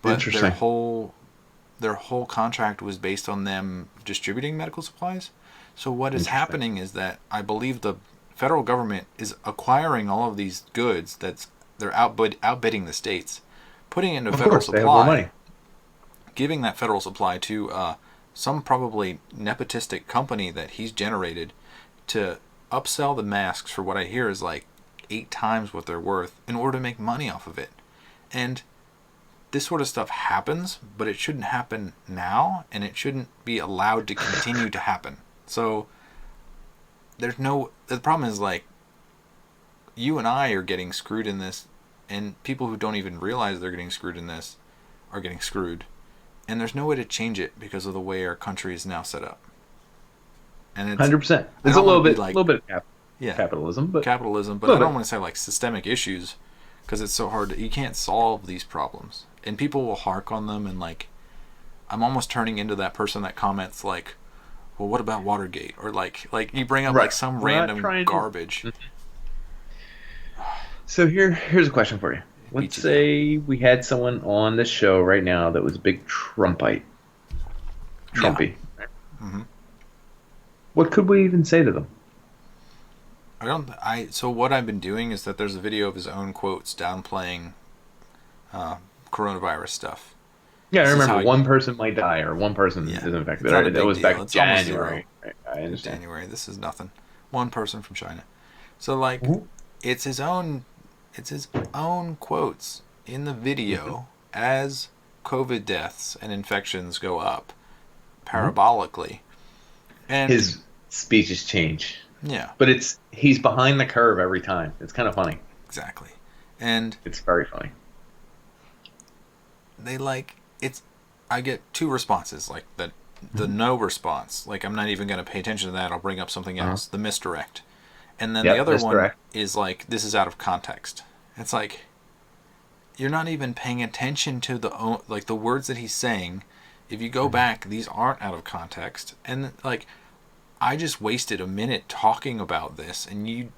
But their whole contract was based on them distributing medical supplies. So what is happening is that I believe the federal government is acquiring all of these goods they're outbidding the states, putting it into federal supply, they have more money. Giving that federal supply to some probably nepotistic company that he's generated to upsell the masks for what I hear is like 8 times what they're worth in order to make money off of it. And this sort of stuff happens, but it shouldn't happen now, and it shouldn't be allowed to continue to happen. So the problem is like you and I are getting screwed in this, and people who don't even realize they're getting screwed in this are getting screwed. And there's no way to change it because of the way our country is now set up. And it's 100%. It's a little bit of capitalism, but I don't want to say like systemic issues because it's so hard. You can't solve these problems, and people will hark on them. And like, I'm almost turning into that person that comments like, "Well, what about Watergate?" Or like you bring up like some random garbage. So here's a question for you. Let's say we had someone on this show right now that was a big Trumpy. Yeah. Mm-hmm. What could we even say to them? So what I've been doing is that there's a video of his own quotes downplaying coronavirus stuff. Yeah, I remember one person might die or one person is infected. That was back in January. I in understand. January. This is nothing. One person from China. So like, it's his own quotes in the video as COVID deaths and infections go up parabolically. And His speeches change. yeah, But he's behind the curve every time. It's kind of funny. exactly. And It's very funny. they I get two responses, like the no response, like I'm not even going to pay attention to that, I'll bring up something else, the misdirect. And then the other misdirect. one is like, this is out of context. It's like, you're not even paying attention to the words that he's saying. If you go back, these aren't out of context. And like, I just wasted a minute talking about this, and you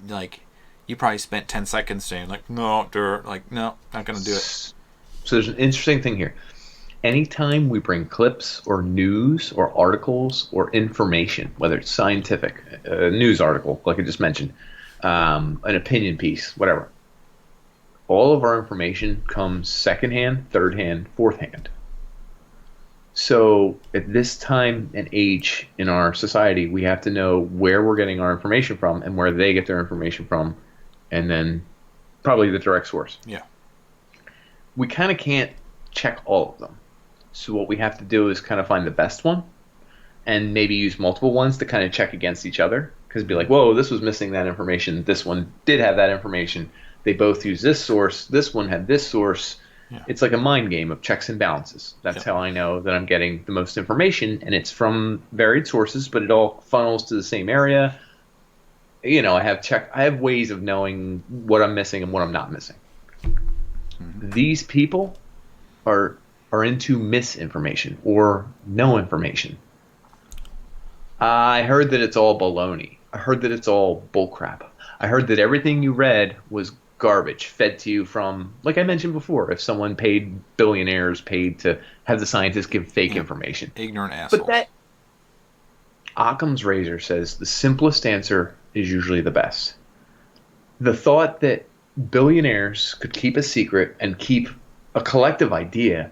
probably spent 10 seconds saying like, no, not going to do it. So there's an interesting thing here. Anytime we bring clips or news or articles or information, whether it's scientific, a news article, like I just mentioned, an opinion piece, whatever, all of our information comes secondhand, third hand, fourth hand. So at this time and age in our society, we have to know where we're getting our information from and where they get their information from, and then probably the direct source. Yeah. We kind of can't check all of them. So what we have to do is kind of find the best one and maybe use multiple ones to kind of check against each other. Because be like, whoa, this was missing that information. This one did have that information. They both use this source. This one had this source. Yeah. It's like a mind game of checks and balances. That's how I know that I'm getting the most information. And it's from varied sources, but it all funnels to the same area. You know, I have ways of knowing what I'm missing and what I'm not missing. Mm-hmm. These people are into misinformation or no information. I heard that it's all baloney. I heard that it's all bullcrap. I heard that everything you read was garbage fed to you from, like I mentioned before, if someone billionaires paid to have the scientists give fake information. Ignorant assholes. But that Occam's razor says the simplest answer is usually the best. The thought that billionaires could keep a secret and keep a collective idea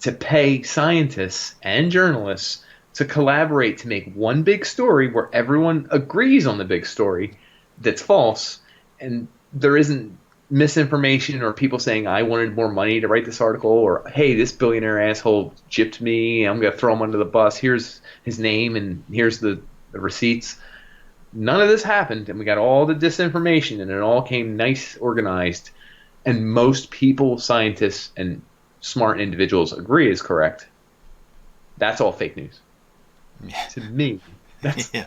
to pay scientists and journalists to collaborate to make one big story where everyone agrees on the big story that's false, and there isn't misinformation or people saying I wanted more money to write this article, or hey, this billionaire asshole gypped me, I'm going to throw him under the bus, here's his name and here's the receipts. None of this happened, and we got all the disinformation, and it all came nice, organized, and most people, scientists, and smart individuals agree is correct. That's all fake news. Yeah. To me. That's... Yeah.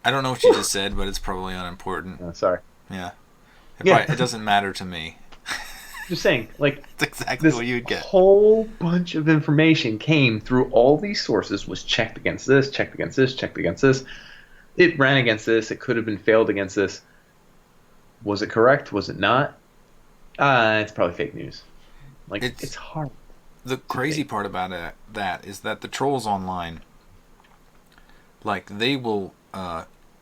I don't know what you just said, but it's probably unimportant. Oh, sorry. Yeah. It doesn't matter to me. Just saying, like, that's exactly what you'd get. A whole bunch of information came through all these sources, was checked against this, checked against this, checked against this. It ran against this. It could have been failed against this. Was it correct? Was it not? It's probably fake news. Like, it's hard. The crazy part about that is that the trolls online, like, they will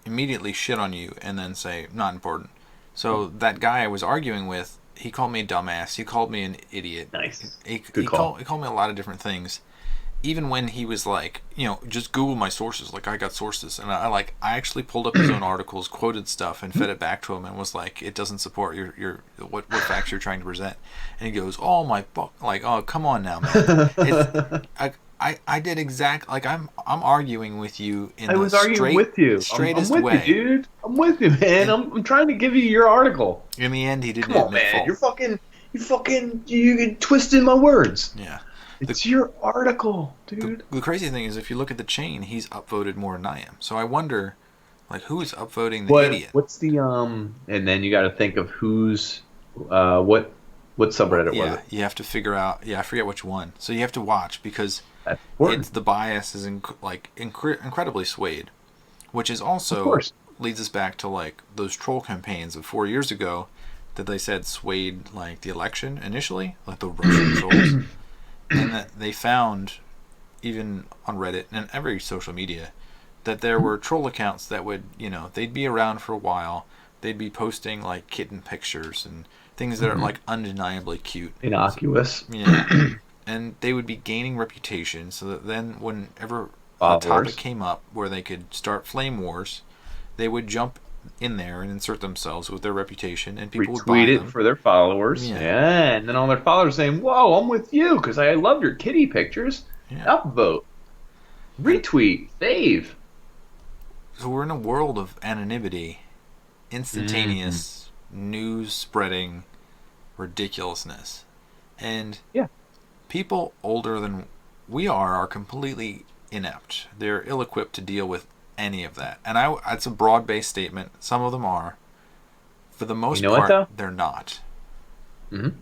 immediately shit on you and then say, not important. So that guy I was arguing with, he called me a dumbass. He called me an idiot. Nice. He call. He called me a lot of different things. Even when he was like, just Google my sources. Like, I got sources. And I actually pulled up his own articles, quoted stuff, and fed it back to him and was like, it doesn't support your what facts you're trying to present. And he goes, oh, my fuck. Like, oh, come on now, man. I did like, I'm arguing with you in the straightest I'm with way. You, dude. I'm with you, man. I'm trying to give you your article. In the end, he didn't admit fault. You twisted my words. Yeah. It's your article, dude. The crazy thing is, if you look at the chain, he's upvoted more than I am. So I wonder, like, who's upvoting the idiot? What's the and then you got to think of who's what subreddit was it? You have to figure out. Yeah, I forget which one. So you have to watch because the bias is incredibly swayed, which is also leads us back to like those troll campaigns of 4 years ago that they said swayed like the election initially, like the Russian trolls. And that they found, even on Reddit and every social media, that there were troll accounts that would, they'd be around for a while. They'd be posting, like, kitten pictures and things that are, like, undeniably cute. Innocuous. Yeah. And they would be gaining reputation so that then whenever a topic came up where they could start flame wars, they would jump in there and insert themselves with their reputation, and people would buy retweet it them. for their followers. Yeah, and then all their followers saying, "Whoa, I'm with you because I love your kitty pictures." Yeah. Upvote, retweet, save. So we're in a world of anonymity, instantaneous news spreading ridiculousness, and people older than we are completely inept. They're ill-equipped to deal with any of that. And it's a broad-based statement. Some of them are. For the most part, they're not. Mm-hmm.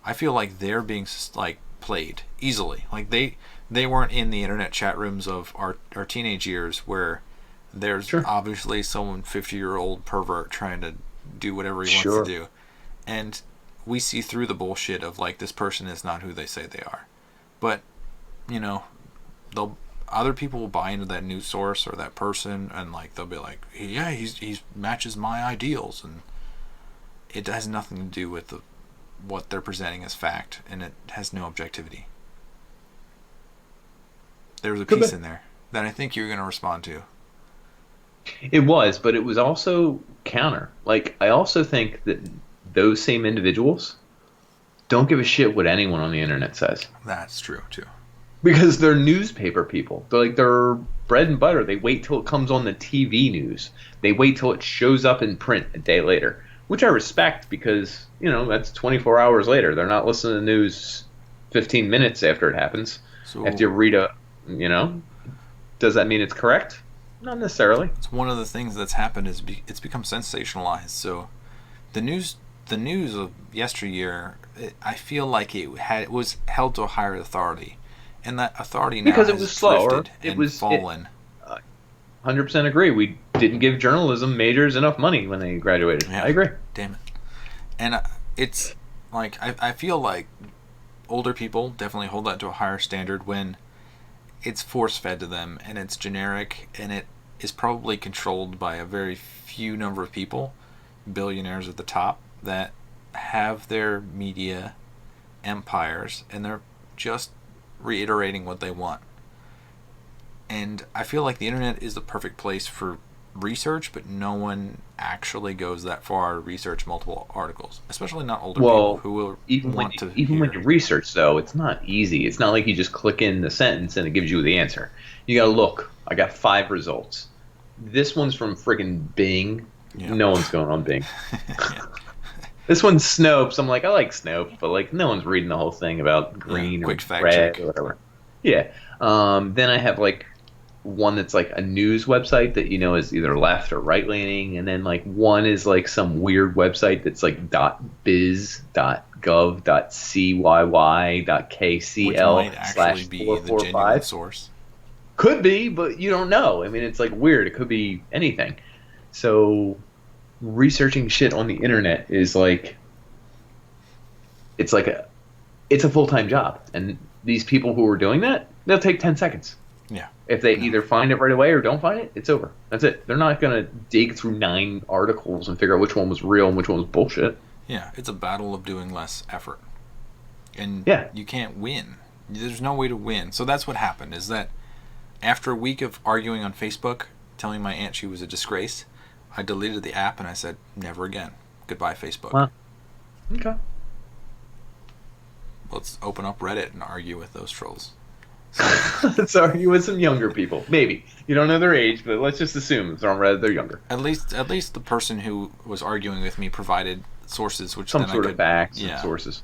I feel like they're being played easily. Like they weren't in the internet chat rooms of our teenage years where there's obviously some 50-year-old pervert trying to do whatever he wants to do. And we see through the bullshit of this person is not who they say they are. But, other people will buy into that news source or that person, and they'll be like, yeah, he matches my ideals, and it has nothing to do with what they're presenting as fact, and it has no objectivity. There was a piece in there that I think you're going to respond to. It was, but it was also counter. I also think that those same individuals don't give a shit what anyone on the internet says. That's true too. Because they're newspaper people. They're bread and butter. They wait till it comes on the TV news. They wait till it shows up in print a day later, which I respect because, that's 24 hours later. They're not listening to the news 15 minutes after it happens. So, after you read does that mean it's correct? Not necessarily. It's one of the things that's happened is it's become sensationalized. So the news of yesteryear, I feel like it was held to a higher authority. And that authority now because it has was slower. It was fallen. 100% agree. We didn't give journalism majors enough money when they graduated. Yeah. I agree. Damn it. And it's I feel like older people definitely hold that to a higher standard when it's force-fed to them and it's generic and it is probably controlled by a very few number of people, billionaires at the top, that have their media empires and they're just reiterating what they want. And I feel like the internet is the perfect place for research, but no one actually goes that far to research multiple articles, especially not older people who will want to even when you research, though, it's not easy. It's not like you just click in the sentence and it gives you the answer. You gotta look. I got 5 results. This one's from friggin' Bing. Yeah. No one's going on Bing. This one's Snopes. I'm like, I like Snopes, but no one's reading the whole thing about green or red or whatever. Yeah. Then I have one that's a news website that is either left or right leaning, and then one is some weird website that's .biz, .gov, .cyy, .kcl which might actually be the genuine source. Could be, but you don't know. I mean, it's weird. It could be anything. So researching shit on the internet is it's a full-time job, and these people who are doing that, they'll take 10 seconds. Yeah. If they either find it right away or don't find it, it's over. That's it. They're not going to dig through 9 articles and figure out which one was real and which one was bullshit. Yeah, it's a battle of doing less effort. And you can't win. There's no way to win. So that's what happened, is that after a week of arguing on Facebook, telling my aunt she was a disgrace, I deleted the app and I said, never again. Goodbye, Facebook. Wow. Okay. Let's open up Reddit and argue with those trolls. Let's argue with some younger people. Maybe. You don't know their age, but let's just assume if they're on Reddit, they're younger. At least the person who was arguing with me provided sources, which some sort of facts and sources.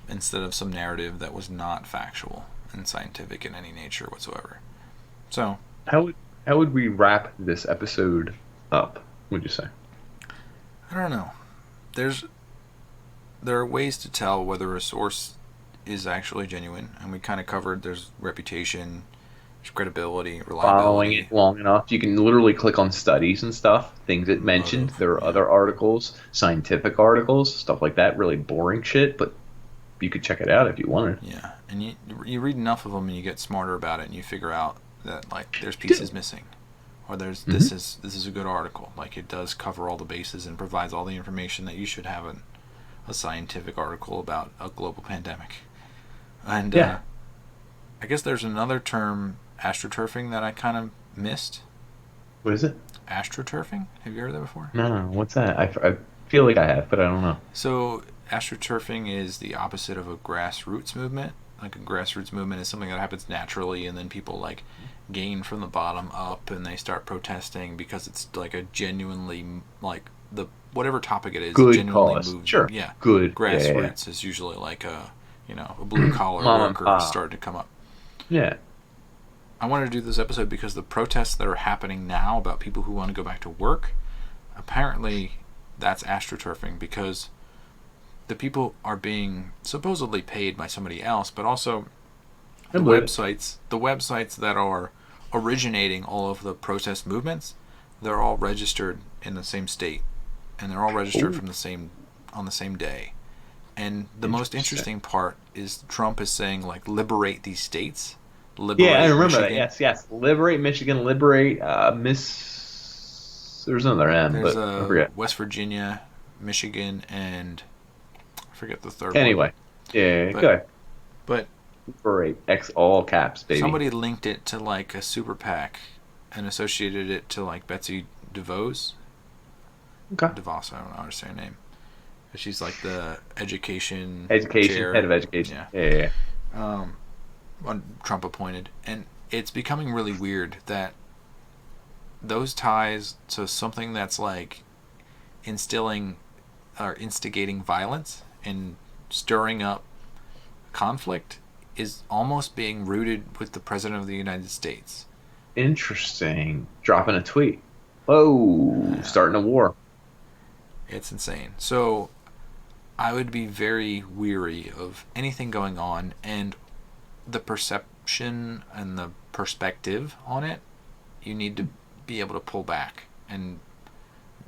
Instead of some narrative that was not factual and scientific in any nature whatsoever. So how would we wrap this episode up, would you say? I don't know. There are ways to tell whether a source is actually genuine, and we kind of covered there's reputation, there's credibility, reliability. Following it long enough, you can literally click on studies and stuff, things it mentioned. There are other articles, scientific articles, stuff like that, really boring shit, but you could check it out if you wanted. Yeah, and you read enough of them and you get smarter about it, and you figure out that there's pieces missing, or there's this is a good article, it does cover all the bases and provides all the information that you should have in a scientific article about a global pandemic. And I guess there's another term astroturfing that I kind of missed. What is it? Astroturfing? Have you heard of that before? No, what's that? I feel like I have, but I don't know. So astroturfing is the opposite of a grassroots movement. Like a grassroots movement is something that happens naturally, and then people like gain from the bottom up, and they start protesting because it's like a genuinely like the whatever topic it is Good genuinely cause. moves. Sure. Yeah. Good. Grassroots Yeah. is usually like a a blue collar Mom and worker pop. starting to come up. Yeah. I wanted to do this episode because the protests that are happening now about people who want to go back to work, apparently that's astroturfing, because the people are being supposedly paid by somebody else, but also the websites that are originating all of the protest movements, they're all registered in the same state, and they're all registered from on the same day. And the most interesting part is Trump is saying, like, liberate these states. Liberate I remember Michigan. that. Yes. Liberate Michigan. Liberate There's another M, There's but I forget. West Virginia, Michigan, and I forget the third Anyway. one. Yeah, go ahead. But Liberate. X all caps, baby. somebody linked it to, like, a super PAC and associated it to, like, Betsy DeVos. Okay. DeVos, I don't know how to say her name. But she's, like, the education chair. Head of education. Yeah. Trump appointed. And it's becoming really weird that those ties to something that's like instilling or instigating violence and stirring up conflict is almost being rooted with the President of the United States. Interesting. Dropping a tweet. Whoa. Starting a war. It's insane. So I would be very weary of anything going on, and the perception and the perspective on it, you need to be able to pull back and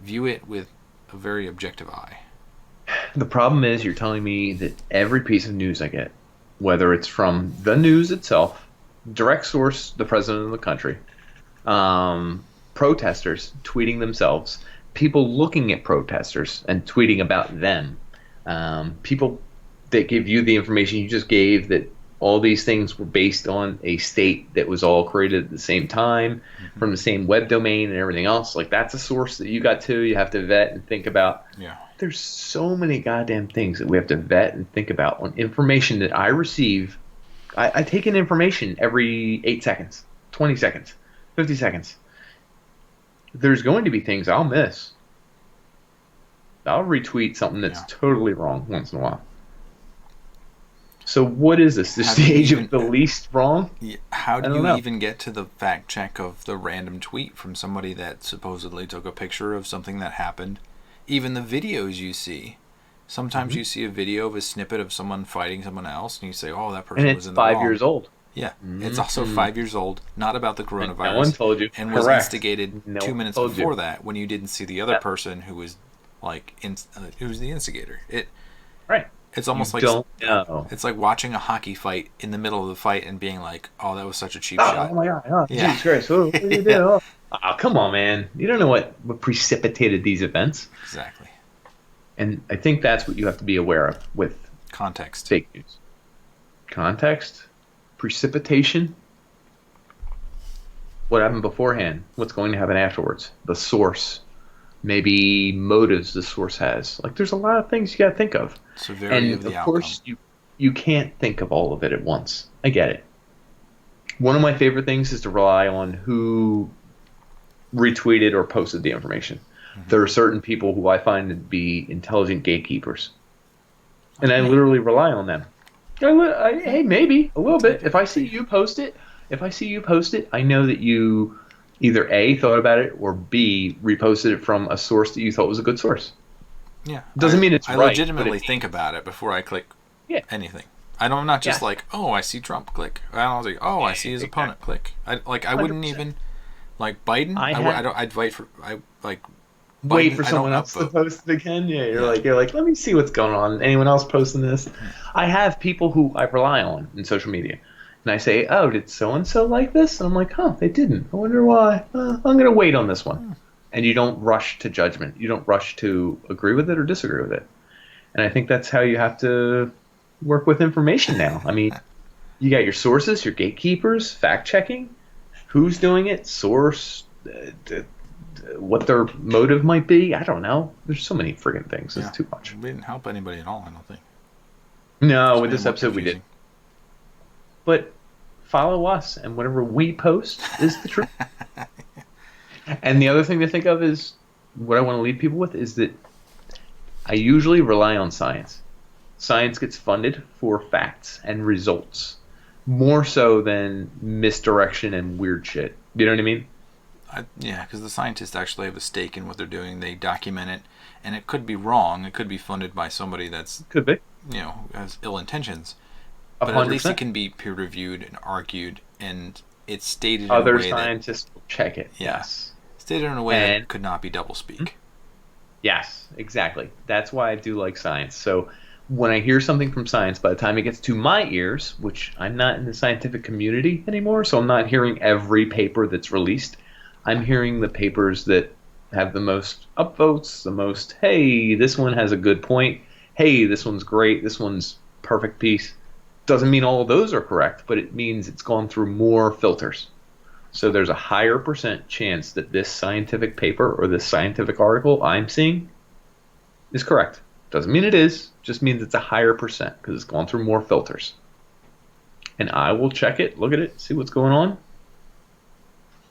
view it with a very objective eye. The problem is you're telling me that every piece of news I get, whether it's from the news itself, direct source, the president of the country, protesters tweeting themselves, people looking at protesters and tweeting about them, people that give you the information you just gave, that all these things were based on a state that was all created at the same time, from the same web domain and everything else. Like, that's a source that you got to, you have to vet and think about. Yeah. There's so many goddamn things that we have to vet and think about on information that I receive. I take in information every 8 seconds, 20 seconds, 50 seconds. There's going to be things I'll miss. I'll retweet something that's totally wrong once in a while. So what is this? The stage of the least wrong? How do you even get to the fact check of the random tweet from somebody that supposedly took a picture of something that happened? Even the videos you see. Sometimes you see a video of a snippet of someone fighting someone else, and you say, oh, that person was in the wrong. And it's 5 years old. Yeah. It's also 5 years old, not about the coronavirus. No one told you. And was instigated 2 minutes before that, when you didn't see the other person who was, like, who was the instigator. Right. It's almost don't know. It's like watching a hockey fight in the middle of the fight and being like, "Oh, that was such a cheap shot." Oh my god! Oh, Jesus Christ! What did you do? Oh, come on, man! You don't know what precipitated these events. Exactly. And I think that's what you have to be aware of with context. Fake news. Context, precipitation. What happened beforehand? What's going to happen afterwards? The source. Maybe motives the source has. Like, there's a lot of things you got to think of. Severity and of the course, you can't think of all of it at once. I get it. One of my favorite things is to rely on who retweeted or posted the information. There are certain people who I find to be intelligent gatekeepers, and I literally rely on them. Hey, maybe a little bit. If I see you post it, I know that you either A, thought about it, or B, reposted it from a source that you thought was a good source. Yeah. Doesn't mean it's right. I legitimately think about it before I click anything. I'm not just like, oh, I see Trump, click. I was like, oh, I see his opponent, click. I wouldn't even, like, Biden, I'd wait for, wait for someone else to post it again. Yeah, you're like, let me see what's going on. Anyone else posting this? I have people who I rely on in social media. And I say, oh, did so-and-so like this? And I'm like, they didn't. I wonder why. I'm going to wait on this one. And you don't rush to judgment. You don't rush to agree with it or disagree with it. And I think that's how you have to work with information now. I mean, you got your sources, your gatekeepers, fact-checking. who's doing it, source, what their motive might be. I don't know. There's so many friggin' things. It's too much. We didn't help anybody at all, I don't think. No, with this episode we did. But follow us, and whatever we post is the truth. And the other thing to think of is, what I want to leave people with is that I usually rely on science. Science gets funded for facts and results, more so than misdirection and weird shit. You know what I mean? Yeah, because the scientists actually have a stake in what they're doing. They document it, and it could be wrong. It could be funded by somebody that's could be, has ill intentions. 100%. But at least it can be peer reviewed and argued, and it's stated in a other way scientists will check it. Yes, stated in a way that could not be doublespeak. Yes, exactly. That's why I do like science. So when I hear something from science, by the time it gets to my ears, which I'm not in the scientific community anymore, so I'm not hearing every paper that's released. I'm hearing the papers that have the most upvotes, the most, hey, this one has a good point. Hey, this one's great. This one's perfect piece. Doesn't mean all of those are correct, but it means it's gone through more filters. So there's a higher % chance that this scientific paper or this scientific article I'm seeing is correct. Doesn't mean it is, just means it's a higher % because it's gone through more filters. And I will check it, look at it, see what's going on.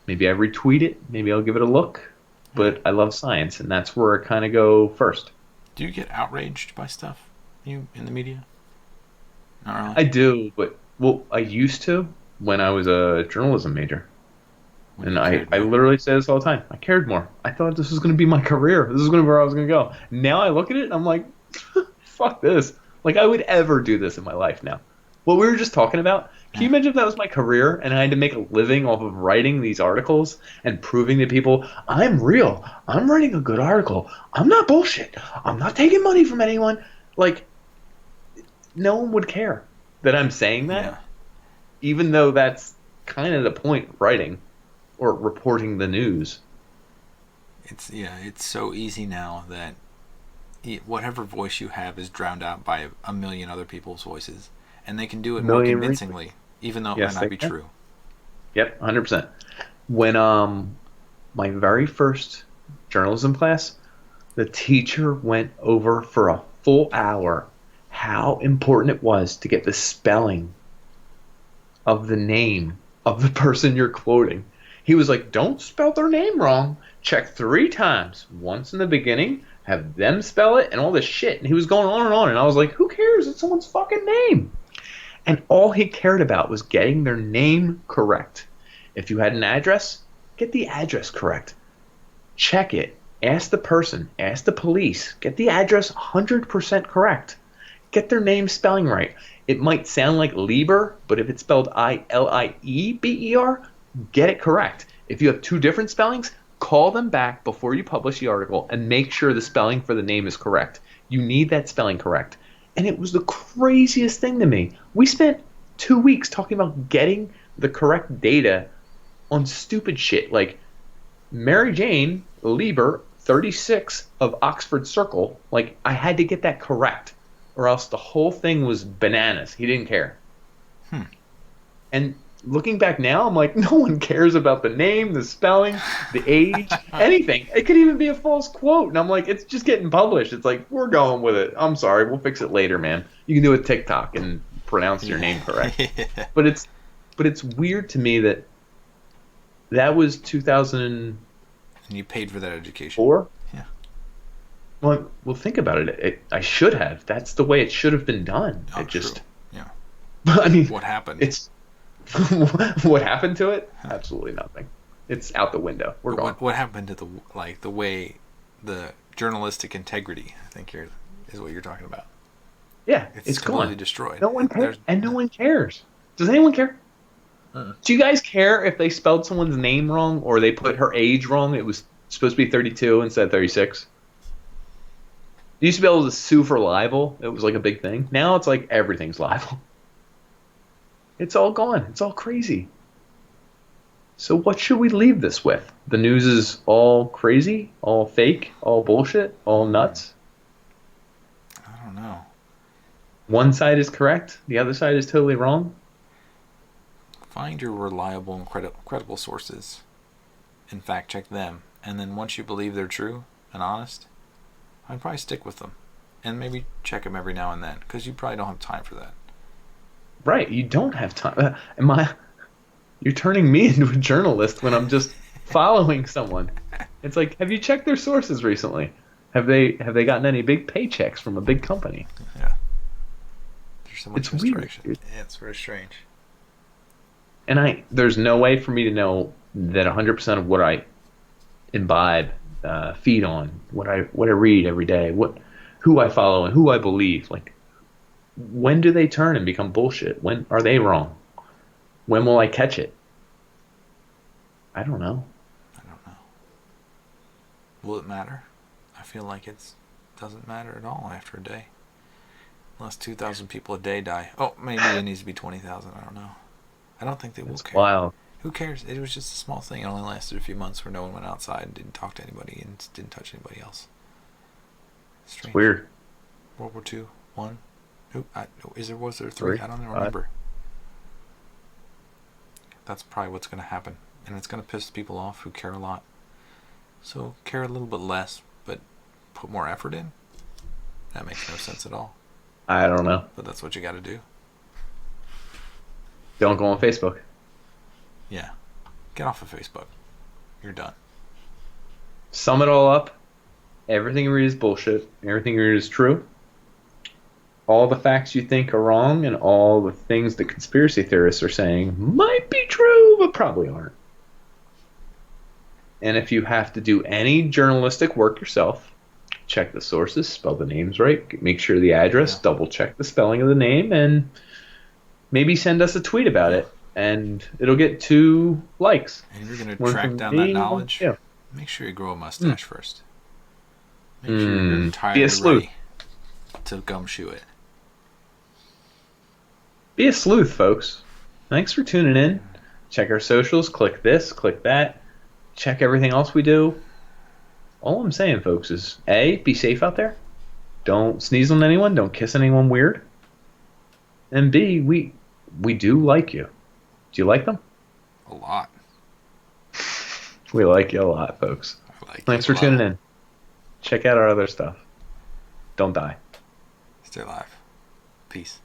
Maybe I retweet it, maybe I'll give it a look. But I love science, and that's where I kind of go first. Do you get outraged by stuff in the media? Not really. I do, but I used to when I was a journalism major. And I literally say this all the time. I cared more. I thought this was going to be my career. This is going to be where I was going to go. Now I look at it and I'm like, fuck this. Like, I would ever do this in my life now. What we were just talking about, can you imagine if that was my career and I had to make a living off of writing these articles and proving to people, I'm real. I'm writing a good article. I'm not bullshit. I'm not taking money from anyone. Like, no one would care that I'm saying that, even though that's kind of the point of writing or reporting the news. It's so easy now that whatever voice you have is drowned out by a million other people's voices, and they can do it more convincingly, even though it might not be true. Yep, 100%. When my very first journalism class, the teacher went over for a full hour how important it was to get the spelling of the name of the person you're quoting. He was like, don't spell their name wrong. Check 3 times. Once in the beginning, have them spell it, and all this shit. And he was going on and on, and I was like, who cares? It's someone's fucking name. And all he cared about was getting their name correct. If you had an address, get the address correct. Check it. Ask the person. Ask the police. Get the address 100% correct. Get their name spelling right. It might sound like Lieber, but if it's spelled Ilieber, get it correct. If you have 2 different spellings, call them back before you publish the article and make sure the spelling for the name is correct. You need that spelling correct. And it was the craziest thing to me. We spent 2 weeks talking about getting the correct data on stupid shit like Mary Jane Lieber 36 of Oxford Circle. Like, I had to get that correct, or else the whole thing was bananas. He didn't care. And looking back now, I'm like, no one cares about the name, the spelling, the age, anything. It could even be a false quote. And I'm like, it's just getting published. It's like, we're going with it. I'm sorry. We'll fix it later, man. You can do a TikTok and pronounce your name correct. But it's weird to me that was 2000. And you paid for that education. 4? Yeah. Well, think about it. I should have. That's the way it should have been done. Oh, it just. True. Yeah. I mean, what happened? It's what happened to it? Absolutely nothing. It's out the window. We're gone. What happened to the way the journalistic integrity? I think is what you're talking about. Yeah, it's completely destroyed. No one cares, and no one cares. Does anyone care? Do you guys care if they spelled someone's name wrong or they put her age wrong? It was supposed to be 32 instead of 36. You used to be able to sue for libel. It was like a big thing. Now it's like everything's libel. It's all gone. It's all crazy. So what should we leave this with? The news is all crazy, all fake, all bullshit, all nuts? I don't know. One side is correct, the other side is totally wrong? Find your reliable and credible sources and fact check them. And then once you believe they're true and honest, I'd probably stick with them. And maybe check them every now and then, because you probably don't have time for that. Right, you don't have time. You're turning me into a journalist when I'm just following someone. It's like, have you checked their sources recently? Have they gotten any big paychecks from a big company? Yeah. There's so much It's misdirection. weird. Yeah, it's very strange. And there's no way for me to know that 100% of what I imbibe, feed on, what I read every day, who I follow and who I believe. Like, when do they turn and become bullshit? When are they wrong? When will I catch it? I don't know. I don't know. Will it matter? I feel like it doesn't matter at all after a day. Unless 2,000 people a day die. Oh, maybe it needs to be 20,000. I don't know. I don't think they will care. Wild. Who cares? It was just a small thing. It only lasted a few months where no one went outside and didn't talk to anybody and didn't touch anybody else. Strange. It's weird. World War II, 1. Was there 3? I don't even remember. That's probably what's going to happen. And it's going to piss people off who care a lot. So care a little bit less, but put more effort in? That makes no sense at all. I don't know. But that's what you got to do. Don't go on Facebook. Yeah. Get off of Facebook. You're done. Sum it all up. Everything you read is bullshit. Everything you read is true. All the facts you think are wrong and all the things that conspiracy theorists are saying might be true, but probably aren't. And if you have to do any journalistic work yourself, check the sources, spell the names right, make sure the address, double check the spelling of the name, and maybe send us a tweet about it. And it'll get 2 likes. And you're going to track down that knowledge? Yeah. Make sure you grow a mustache first. Make sure you're entirely Be a sleuth. ready to gumshoe it. Be a sleuth, folks. Thanks for tuning in. Check our socials. Click this, click that. Check everything else we do. All I'm saying, folks, is A, be safe out there. Don't sneeze on anyone. Don't kiss anyone weird. And B, we do like you. Do you like them? A lot. We like you a lot, folks. Thanks for tuning in. Check out our other stuff. Don't die. Stay alive. Peace.